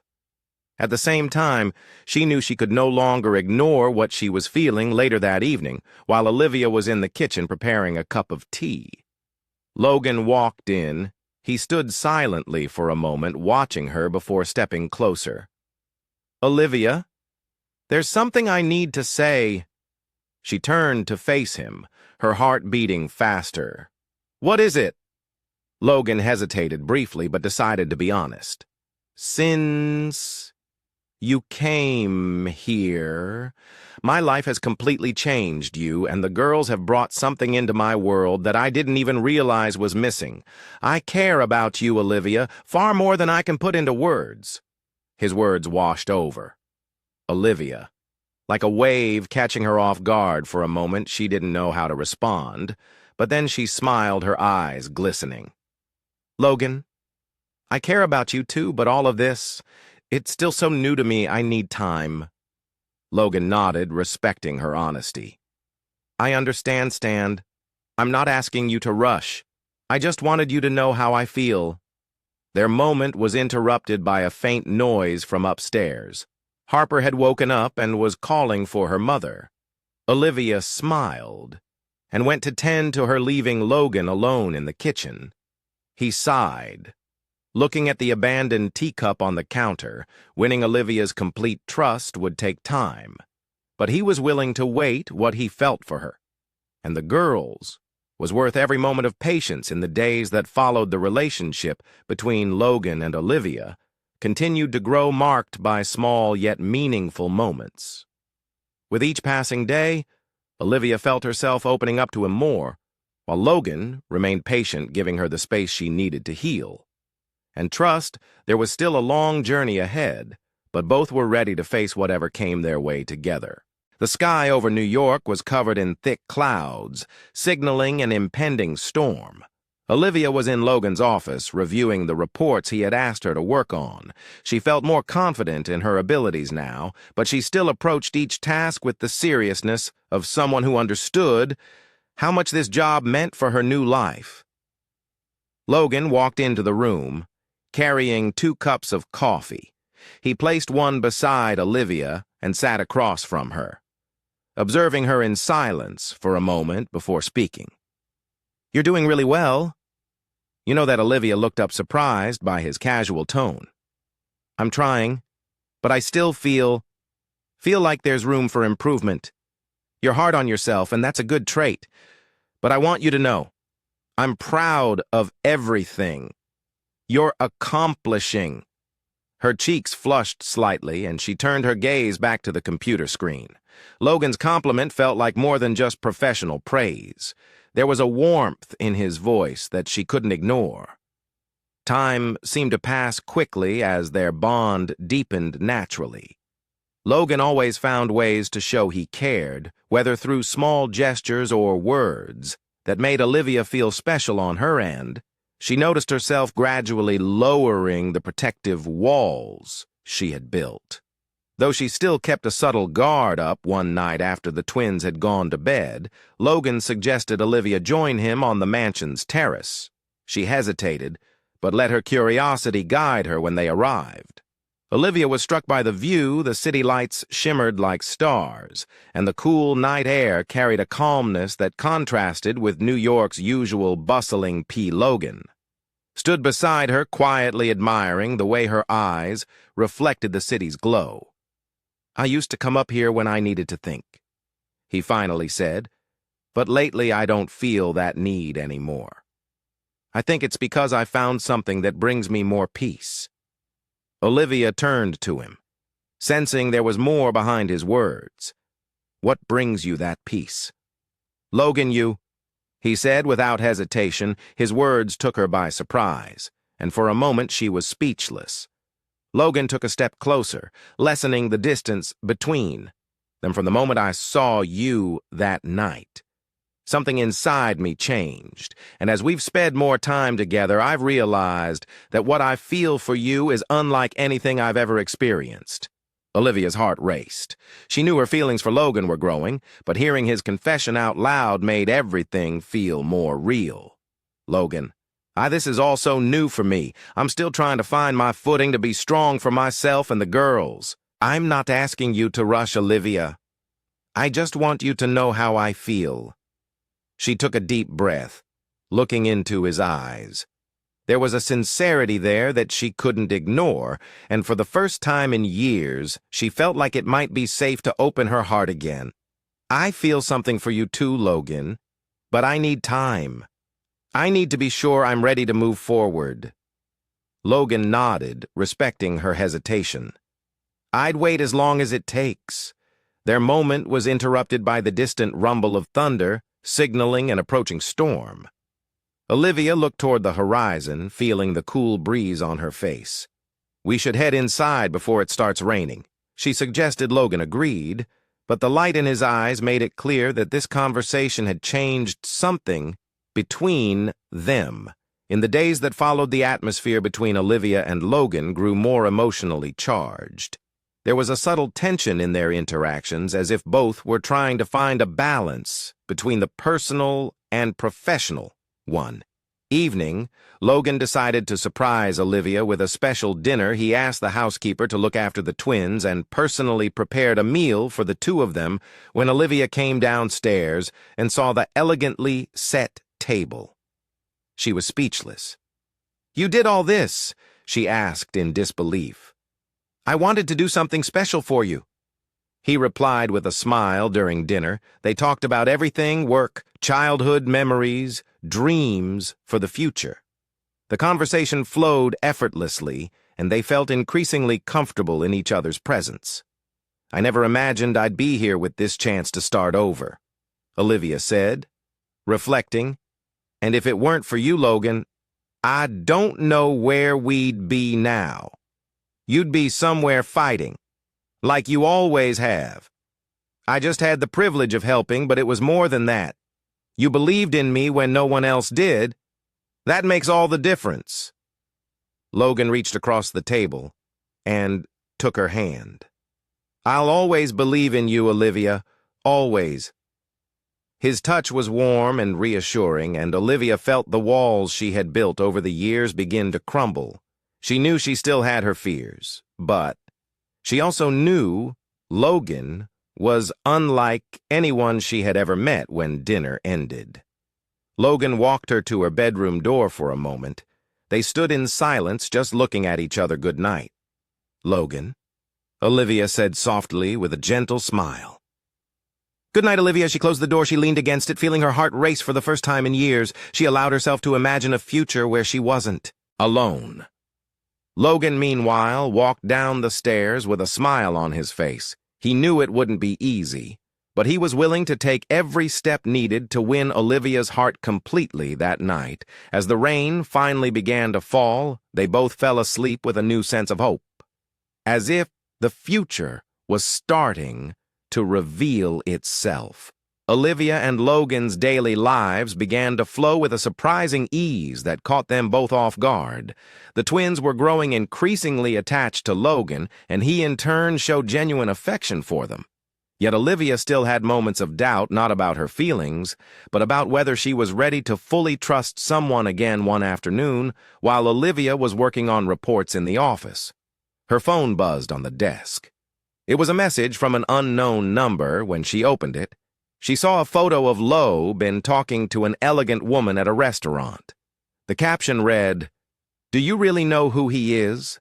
At the same time, she knew she could no longer ignore what she was feeling. Later that evening, while Olivia was in the kitchen preparing a cup of tea, Logan walked in. He stood silently for a moment, watching her before stepping closer. "Olivia, there's something I need to say." She turned to face him, her heart beating faster. "What is it?" Logan hesitated briefly, but decided to be honest. "Since you came here, my life has completely changed. You and the girls have brought something into my world that I didn't even realize was missing. I care about you, Olivia, far more than I can put into words." His words washed over Olivia. Like a wave catching her off guard for a moment, she didn't know how to respond, but then she smiled, her eyes glistening. "Logan, I care about you too, but all of this, it's still so new to me. I need time." Logan nodded, respecting her honesty. I understand, Stan. I'm not asking you to rush. I just wanted you to know how I feel. Their moment was interrupted by a faint noise from upstairs. Harper had woken up and was calling for her mother. Olivia smiled and went to tend to her, leaving Logan alone in the kitchen. He sighed. Looking at the abandoned teacup on the counter, winning Olivia's complete trust would take time. But he was willing to wait what he felt for her. And the girls was worth every moment of patience. In the days that followed, the relationship between Logan and Olivia continued to grow, marked by small yet meaningful moments. With each passing day, Olivia felt herself opening up to him more, while Logan remained patient, giving her the space she needed to heal. And trust, there was still a long journey ahead, but both were ready to face whatever came their way together. The sky over New York was covered in thick clouds, signaling an impending storm. Olivia was in Logan's office, reviewing the reports he had asked her to work on. She felt more confident in her abilities now, but she still approached each task with the seriousness of someone who understood how much this job meant for her new life. Logan walked into the room, carrying 2 cups of coffee. He placed one beside Olivia and sat across from her, observing her in silence for a moment before speaking. "You're doing really well." You know that Olivia looked up, surprised by his casual tone. "I'm trying, but I still feel like there's room for improvement. You're hard on yourself, and that's a good trait. But I want you to know, I'm proud of everything you're accomplishing." Her cheeks flushed slightly, and she turned her gaze back to the computer screen. Logan's compliment felt like more than just professional praise. There was a warmth in his voice that she couldn't ignore. Time seemed to pass quickly as their bond deepened naturally. Logan always found ways to show he cared, whether through small gestures or words, that made Olivia feel special on her end. She noticed herself gradually lowering the protective walls she had built. Though she still kept a subtle guard up, one night after the twins had gone to bed, Logan suggested Olivia join him on the mansion's terrace. She hesitated, but let her curiosity guide her when they arrived. Olivia was struck by the view. The city lights shimmered like stars, and the cool night air carried a calmness that contrasted with New York's usual bustling. Logan stood beside her, quietly admiring the way her eyes reflected the city's glow. "I used to come up here when I needed to think," he finally said, "but lately I don't feel that need anymore. I think it's because I found something that brings me more peace." Olivia turned to him, sensing there was more behind his words. "What brings you that peace?" "Logan, he said without hesitation. His words took her by surprise, and for a moment she was speechless. Logan took a step closer, lessening the distance between them. "From the moment I saw you that night, something inside me changed, and as we've spent more time together, I've realized that what I feel for you is unlike anything I've ever experienced." Olivia's heart raced. She knew her feelings for Logan were growing, but hearing his confession out loud made everything feel more real. "Logan, this is all so new for me. I'm still trying to find my footing, to be strong for myself and the girls." "I'm not asking you to rush, Olivia. I just want you to know how I feel." She took a deep breath, looking into his eyes. There was a sincerity there that she couldn't ignore, and for the first time in years, she felt like it might be safe to open her heart again. "I feel something for you too, Logan, but I need time. I need to be sure I'm ready to move forward." Logan nodded, respecting her hesitation. "I'd wait as long as it takes." Their moment was interrupted by the distant rumble of thunder, signaling an approaching storm. Olivia looked toward the horizon, feeling the cool breeze on her face. "We should head inside before it starts raining," she suggested. Logan agreed, but the light in his eyes made it clear that this conversation had changed something between them. In the days that followed, the atmosphere between Olivia and Logan grew more emotionally charged. There was a subtle tension in their interactions, as if both were trying to find a balance between the personal and professional one. Evening, Logan decided to surprise Olivia with a special dinner. He asked the housekeeper to look after the twins and personally prepared a meal for the two of them when Olivia came downstairs and saw the elegantly set table. She was speechless. "You did all this?" she asked in disbelief. "I wanted to do something special for you." He replied with a smile during dinner. They talked about everything: work, childhood memories, dreams for the future. The conversation flowed effortlessly, and they felt increasingly comfortable in each other's presence. "I never imagined I'd be here with this chance to start over," Olivia said, reflecting. "And if it weren't for you, Logan, I don't know where we'd be now. You'd be somewhere fighting, like you always have. I just had the privilege of helping, but it was more than that. You believed in me when no one else did. That makes all the difference." Logan reached across the table and took her hand. "I'll always believe in you, Olivia, always." His touch was warm and reassuring, and Olivia felt the walls she had built over the years begin to crumble. She knew she still had her fears, but she also knew Logan was unlike anyone she had ever met when dinner ended. Logan walked her to her bedroom door for a moment. They stood in silence, just looking at each other goodnight. "Logan," Olivia said softly with a gentle smile. "Good night, Olivia." She closed the door. She leaned against it, feeling her heart race for the first time in years. She allowed herself to imagine a future where she wasn't alone. Logan, meanwhile, walked down the stairs with a smile on his face. He knew it wouldn't be easy, but he was willing to take every step needed to win Olivia's heart completely that night. As the rain finally began to fall, they both fell asleep with a new sense of hope, as if the future was starting to reveal itself. Olivia and Logan's daily lives began to flow with a surprising ease that caught them both off guard. The twins were growing increasingly attached to Logan, and he in turn showed genuine affection for them. Yet Olivia still had moments of doubt, not about her feelings, but about whether she was ready to fully trust someone again one afternoon, while Olivia was working on reports in the office. Her phone buzzed on the desk. It was a message from an unknown number. When she opened it, she saw a photo of Logan talking to an elegant woman at a restaurant. The caption read, "Do you really know who he is?"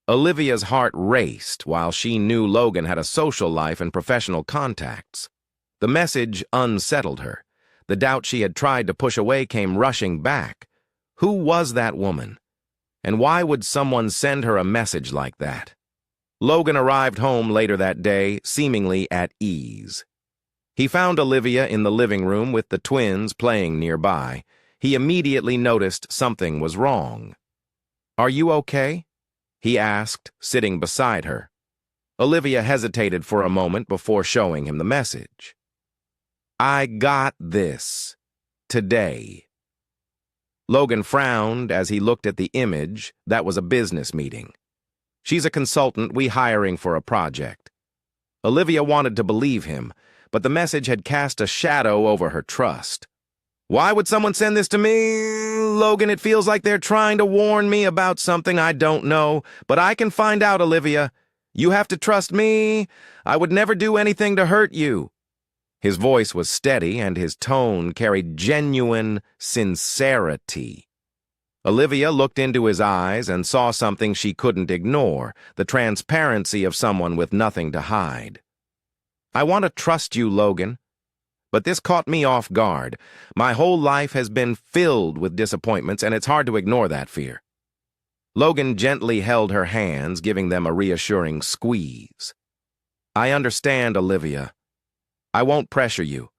Olivia's heart raced while she knew Logan had a social life and professional contacts. The message unsettled her. The doubt she had tried to push away came rushing back. Who was that woman? And why would someone send her a message like that? Logan arrived home later that day, seemingly at ease. He found Olivia in the living room with the twins playing nearby. He immediately noticed something was wrong. "Are you okay?" he asked, sitting beside her. Olivia hesitated for a moment before showing him the message. "I got this. Today." Logan frowned as he looked at the image. That was a business meeting. "She's a consultant we hiring for a project." Olivia wanted to believe him, but the message had cast a shadow over her trust. "Why would someone send this to me, Logan? It feels like they're trying to warn me about something I don't know, but I can find out, Olivia. You have to trust me. I would never do anything to hurt you." His voice was steady, and his tone carried genuine sincerity. Olivia looked into his eyes and saw something she couldn't ignore, the transparency of someone with nothing to hide. "I want to trust you, Logan, but this caught me off guard. My whole life has been filled with disappointments, and it's hard to ignore that fear." Logan gently held her hands, giving them a reassuring squeeze. "I understand, Olivia. I won't pressure you.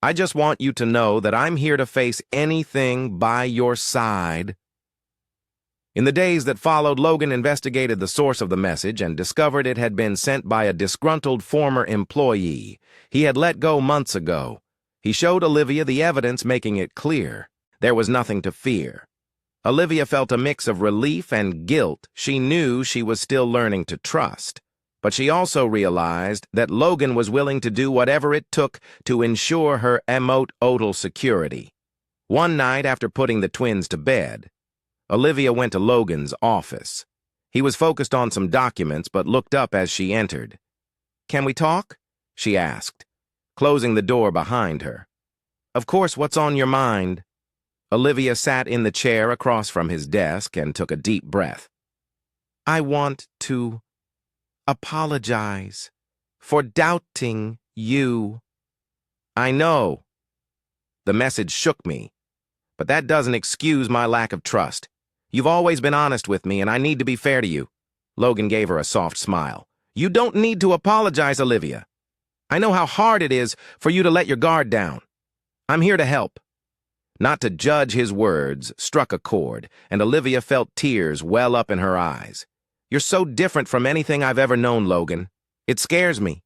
I just want you to know that I'm here to face anything by your side." In the days that followed, Logan investigated the source of the message and discovered it had been sent by a disgruntled former employee he had let go months ago. He showed Olivia the evidence, making it clear there was nothing to fear. Olivia felt a mix of relief and guilt. She knew she was still learning to trust, But she also realized that Logan was willing to do whatever it took to ensure her total security. One night after putting the twins to bed, Olivia went to Logan's office. He was focused on some documents but looked up as she entered. "Can we talk?" she asked, closing the door behind her. "Of course, what's on your mind?" Olivia sat in the chair across from his desk and took a deep breath. "I want to apologize for doubting you." "I know." The message shook me, but that doesn't excuse my lack of trust. You've always been honest with me, and I need to be fair to you. Logan gave her a soft smile. "You don't need to apologize, Olivia. I know how hard it is for you to let your guard down. I'm here to help." Not to judge, his words struck a chord, and Olivia felt tears well up in her eyes. "You're so different from anything I've ever known, Logan. It scares me,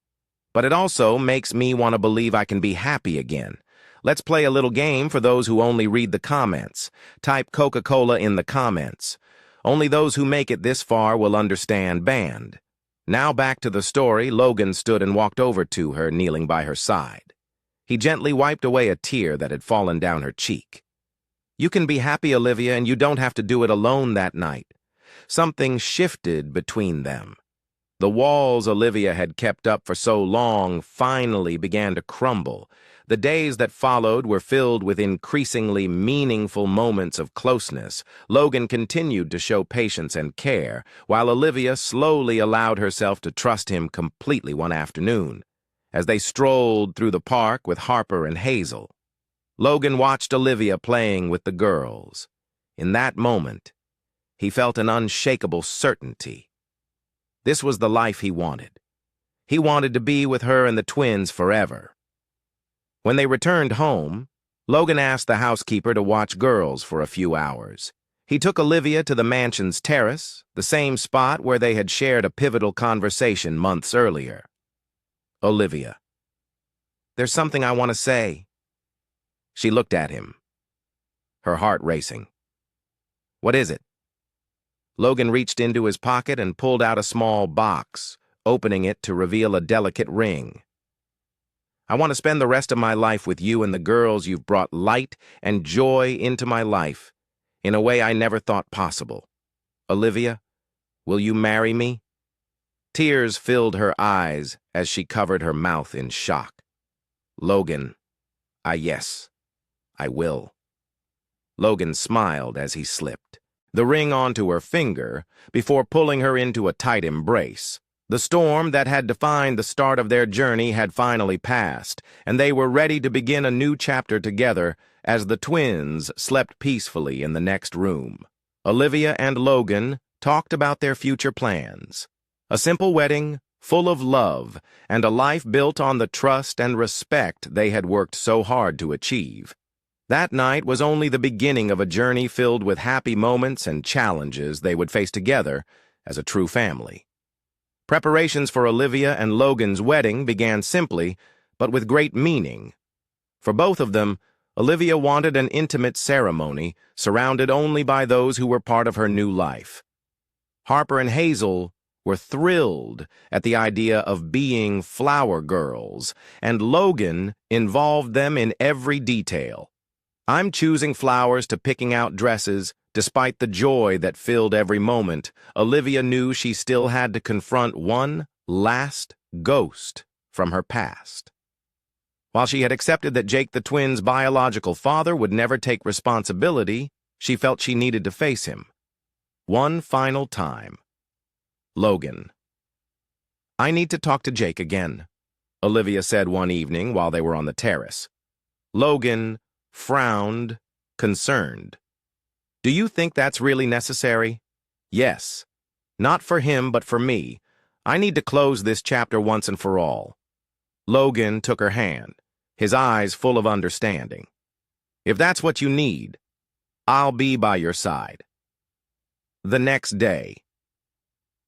but it also makes me want to believe I can be happy again. Let's play a little game for those who only read the comments. Type Coca-Cola in the comments. Only those who make it this far will understand banned." Now back to the story. Logan stood and walked over to her, kneeling by her side. He gently wiped away a tear that had fallen down her cheek. "You can be happy, Olivia, and you don't have to do it alone that night." Something shifted between them. The walls Olivia had kept up for so long finally began to crumble. The days that followed were filled with increasingly meaningful moments of closeness. Logan continued to show patience and care, while Olivia slowly allowed herself to trust him completely one afternoon, as they strolled through the park with Harper and Hazel. Logan watched Olivia playing with the girls. In that moment, he felt an unshakable certainty. This was the life he wanted. He wanted to be with her and the twins forever. When they returned home, Logan asked the housekeeper to watch girls for a few hours. He took Olivia to the mansion's terrace, the same spot where they had shared a pivotal conversation months earlier. "Olivia, there's something I want to say." She looked at him, her heart racing. "What is it?" Logan reached into his pocket and pulled out a small box, opening it to reveal a delicate ring. "I want to spend the rest of my life with you and the girls. You've brought light and joy into my life in a way I never thought possible. Olivia, will you marry me?" Tears filled her eyes as she covered her mouth in shock. "Logan, yes, I will." Logan smiled as he slipped the ring onto her finger before pulling her into a tight embrace. The storm that had defined the start of their journey had finally passed, and they were ready to begin a new chapter together as the twins slept peacefully in the next room. Olivia and Logan talked about their future plans. A simple wedding, full of love, and a life built on the trust and respect they had worked so hard to achieve. That night was only the beginning of a journey filled with happy moments and challenges they would face together as a true family. Preparations for Olivia and Logan's wedding began simply, but with great meaning. For both of them, Olivia wanted an intimate ceremony surrounded only by those who were part of her new life. Harper and Hazel were thrilled at the idea of being flower girls, and Logan involved them in every detail. "I'm choosing flowers to picking out dresses." Despite the joy that filled every moment, Olivia knew she still had to confront one last ghost from her past. While she had accepted that Jake the twins' biological father would never take responsibility, she felt she needed to face him. One final time. "Logan, I need to talk to Jake again," Olivia said one evening while they were on the terrace. Logan frowned, concerned. "Do you think that's really necessary?" "Yes. Not for him, but for me. I need to close this chapter once and for all." Logan took her hand, his eyes full of understanding. "If that's what you need, I'll be by your side." The next day,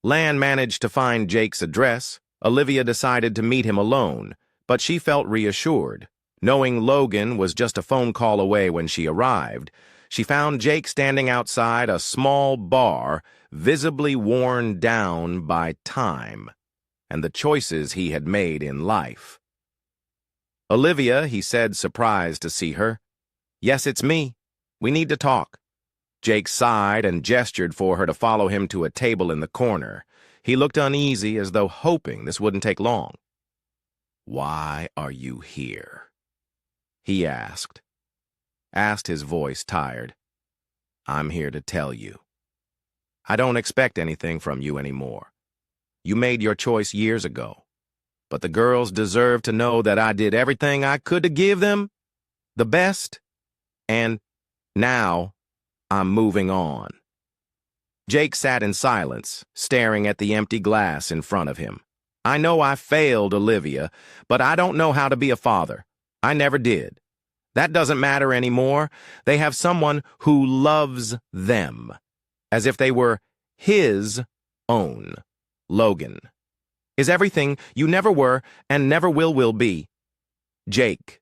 Lan managed to find Jake's address. Olivia decided to meet him alone, but she felt reassured. Knowing Logan was just a phone call away when she arrived, she found Jake standing outside a small bar, visibly worn down by time. and the choices he had made in life. "Olivia," he said, surprised to see her. "Yes, it's me. We need to talk." Jake sighed and gestured for her to follow him to a table in the corner. He looked uneasy, as though hoping this wouldn't take long. "Why are you here?" he asked his voice tired. "I'm here to tell you. I don't expect anything from you anymore. You made your choice years ago. But the girls deserve to know that I did everything I could to give them the best, and now I'm moving on." Jake sat in silence, staring at the empty glass in front of him. "I know I failed Olivia, but I don't know how to be a father. I never did. That doesn't matter anymore. They have someone who loves them, as if they were his own. Logan is everything you never were and never will be." Jake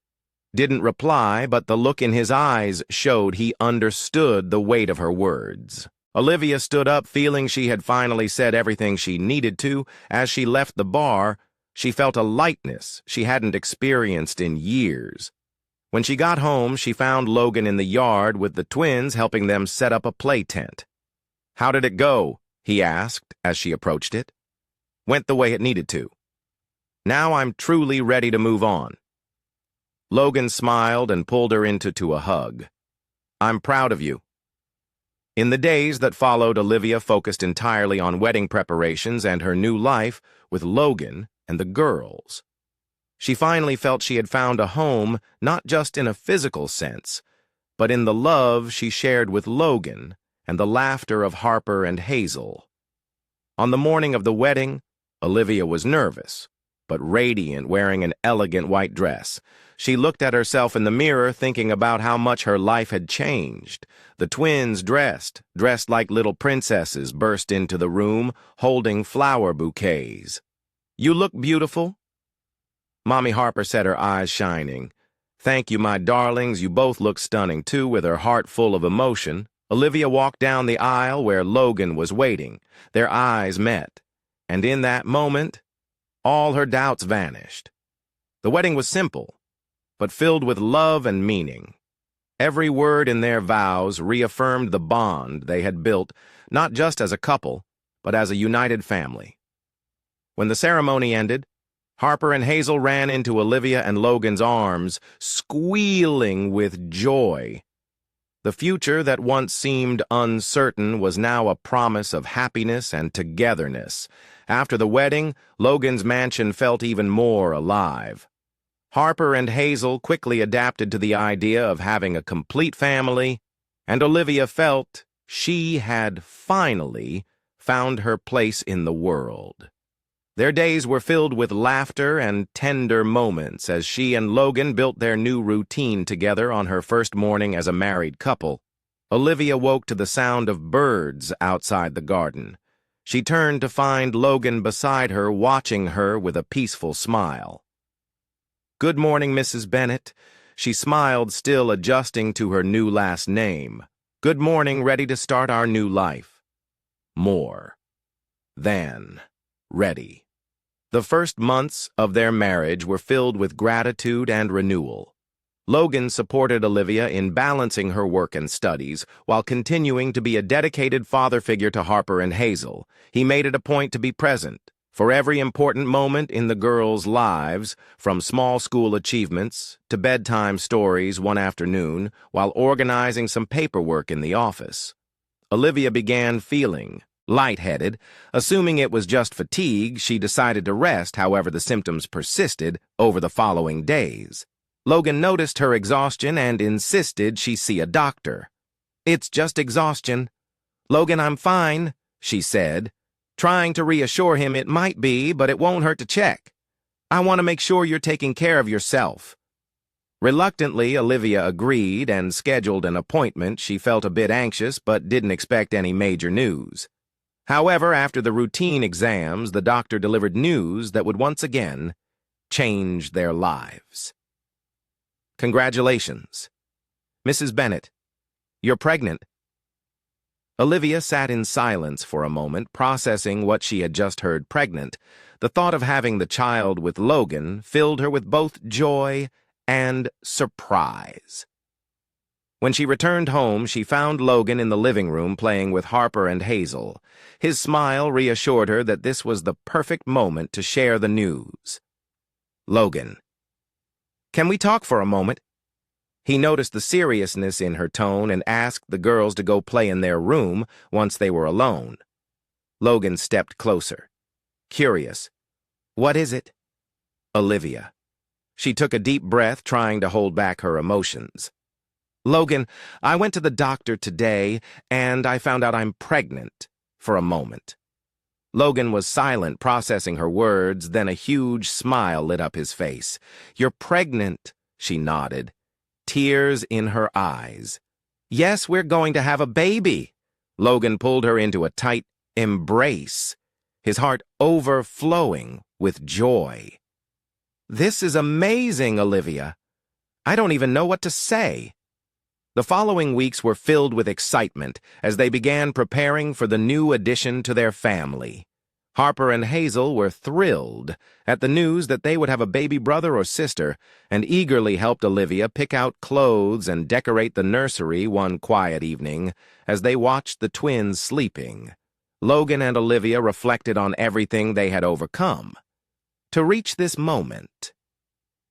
didn't reply, but the look in his eyes showed he understood the weight of her words. Olivia stood up, feeling she had finally said everything she needed to. As she left the bar, she felt a lightness she hadn't experienced in years. When she got home, she found Logan in the yard with the twins, helping them set up a play tent. "How did it go?" he asked as she approached it. "Went the way it needed to. Now I'm truly ready to move on." Logan smiled and pulled her into a hug. "I'm proud of you." In the days that followed, Olivia focused entirely on wedding preparations and her new life with Logan and the girls. She finally felt she had found a home, not just in a physical sense, but in the love she shared with Logan and the laughter of Harper and Hazel. On the morning of the wedding, Olivia was nervous, but radiant, wearing an elegant white dress. She looked at herself in the mirror, thinking about how much her life had changed. The twins, dressed like little princesses, burst into the room, holding flower bouquets. "You look beautiful," Mommy Harper said, her eyes shining. "Thank you, my darlings. You both look stunning, too," with her heart full of emotion. Olivia walked down the aisle where Logan was waiting. Their eyes met, and in that moment, all her doubts vanished. The wedding was simple, but filled with love and meaning. Every word in their vows reaffirmed the bond they had built, not just as a couple, but as a united family. When the ceremony ended, Harper and Hazel ran into Olivia and Logan's arms, squealing with joy. The future that once seemed uncertain was now a promise of happiness and togetherness. After the wedding, Logan's mansion felt even more alive. Harper and Hazel quickly adapted to the idea of having a complete family, and Olivia felt she had finally found her place in the world. Their days were filled with laughter and tender moments as she and Logan built their new routine together on her first morning as a married couple. Olivia woke to the sound of birds outside the garden. She turned to find Logan beside her, watching her with a peaceful smile. "Good morning, Mrs. Bennett." She smiled, still adjusting to her new last name. "Good morning, ready to start our new life." More than ready. The first months of their marriage were filled with gratitude and renewal. Logan supported Olivia in balancing her work and studies while continuing to be a dedicated father figure to Harper and Hazel. He made it a point to be present for every important moment in the girls' lives, from small school achievements to bedtime stories one afternoon while organizing some paperwork in the office. Olivia began feeling lightheaded. Assuming it was just fatigue, she decided to rest. However, the symptoms persisted over the following days. Logan noticed her exhaustion and insisted she see a doctor. "It's just exhaustion." "Logan, I'm fine," she said, trying to reassure him it might be, but it won't hurt to check. "I want to make sure you're taking care of yourself." Reluctantly, Olivia agreed and scheduled an appointment. She felt a bit anxious, but didn't expect any major news. However, after the routine exams, the doctor delivered news that would once again change their lives. "Congratulations, Mrs. Bennett. You're pregnant." Olivia sat in silence for a moment, processing what she had just heard. Pregnant. The thought of having the child with Logan filled her with both joy and surprise. When she returned home, she found Logan in the living room playing with Harper and Hazel. His smile reassured her that this was the perfect moment to share the news. "Logan, can we talk for a moment?" He noticed the seriousness in her tone and asked the girls to go play in their room once they were alone. Logan stepped closer, curious. "What is it?" "Olivia." She took a deep breath, trying to hold back her emotions. "Logan, I went to the doctor today, and I found out I'm pregnant," for a moment. Logan was silent, processing her words, then a huge smile lit up his face. "You're pregnant," she nodded, tears in her eyes. "Yes, we're going to have a baby." Logan pulled her into a tight embrace, his heart overflowing with joy. "This is amazing, Olivia. I don't even know what to say." The following weeks were filled with excitement as they began preparing for the new addition to their family. Harper and Hazel were thrilled at the news that they would have a baby brother or sister and eagerly helped Olivia pick out clothes and decorate the nursery one quiet evening as they watched the twins sleeping. Logan and Olivia reflected on everything they had overcome to reach this moment.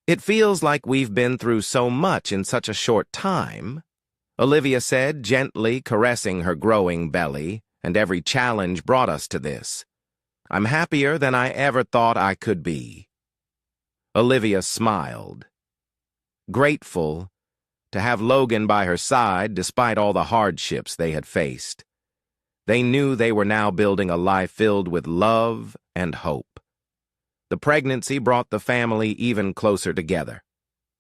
"It feels like we've been through so much in such a short time," Olivia said, gently caressing her growing belly, "and every challenge brought us to this. I'm happier than I ever thought I could be." Olivia smiled, grateful to have Logan by her side despite all the hardships they had faced. They knew they were now building a life filled with love and hope. The pregnancy brought the family even closer together.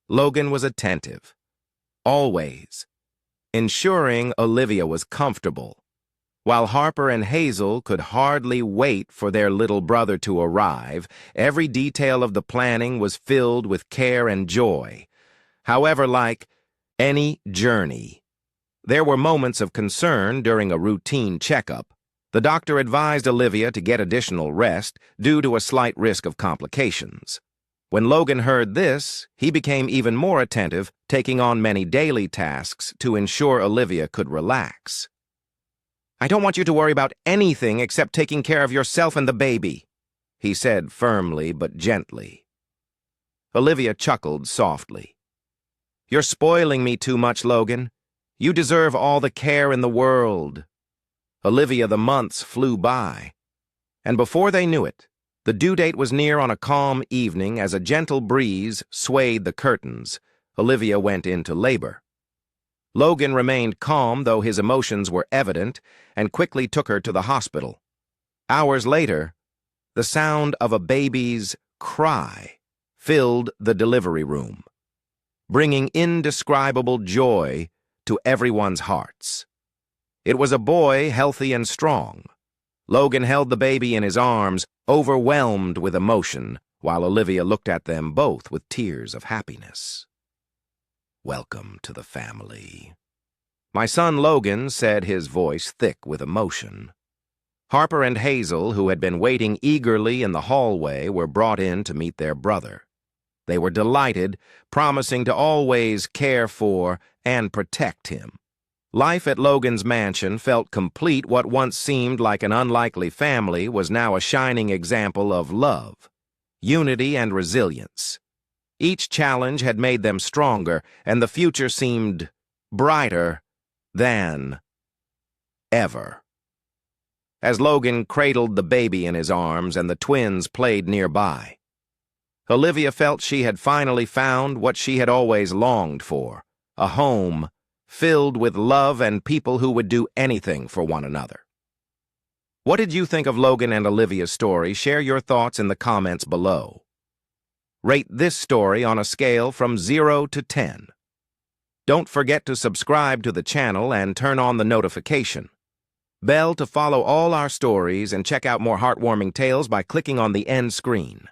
Logan was attentive, always, ensuring Olivia was comfortable, while Harper and Hazel could hardly wait for their little brother to arrive. Every detail of the planning was filled with care and joy. However, like any journey, there were moments of concern during a routine checkup. The doctor advised Olivia to get additional rest due to a slight risk of complications. When Logan heard this, he became even more attentive, taking on many daily tasks to ensure Olivia could relax. "I don't want you to worry about anything except taking care of yourself and the baby," he said firmly but gently. Olivia chuckled softly. "You're spoiling me too much, Logan. You deserve all the care in the world." Olivia, the months flew by, and before they knew it, the due date was near. On a calm evening, as a gentle breeze swayed the curtains, Olivia went into labor. Logan remained calm, though his emotions were evident, and quickly took her to the hospital. Hours later, the sound of a baby's cry filled the delivery room, bringing indescribable joy to everyone's hearts. It was a boy, healthy and strong. Logan held the baby in his arms, overwhelmed with emotion, while Olivia looked at them both with tears of happiness. "Welcome to the family," my son Logan said, his voice thick with emotion. Harper and Hazel, who had been waiting eagerly in the hallway, were brought in to meet their brother. They were delighted, promising to always care for and protect him. Life at Logan's mansion felt complete. What once seemed like an unlikely family was now a shining example of love, unity, and resilience. Each challenge had made them stronger, and the future seemed brighter than ever. As Logan cradled the baby in his arms and the twins played nearby, Olivia felt she had finally found what she had always longed for, a home filled with love and people who would do anything for one another. What did you think of Logan and Olivia's story? Share your thoughts in the comments below. Rate this story on a scale from 0 to 10. Don't forget to subscribe to the channel and turn on the notification bell to follow all our stories, and check out more heartwarming tales by clicking on the end screen.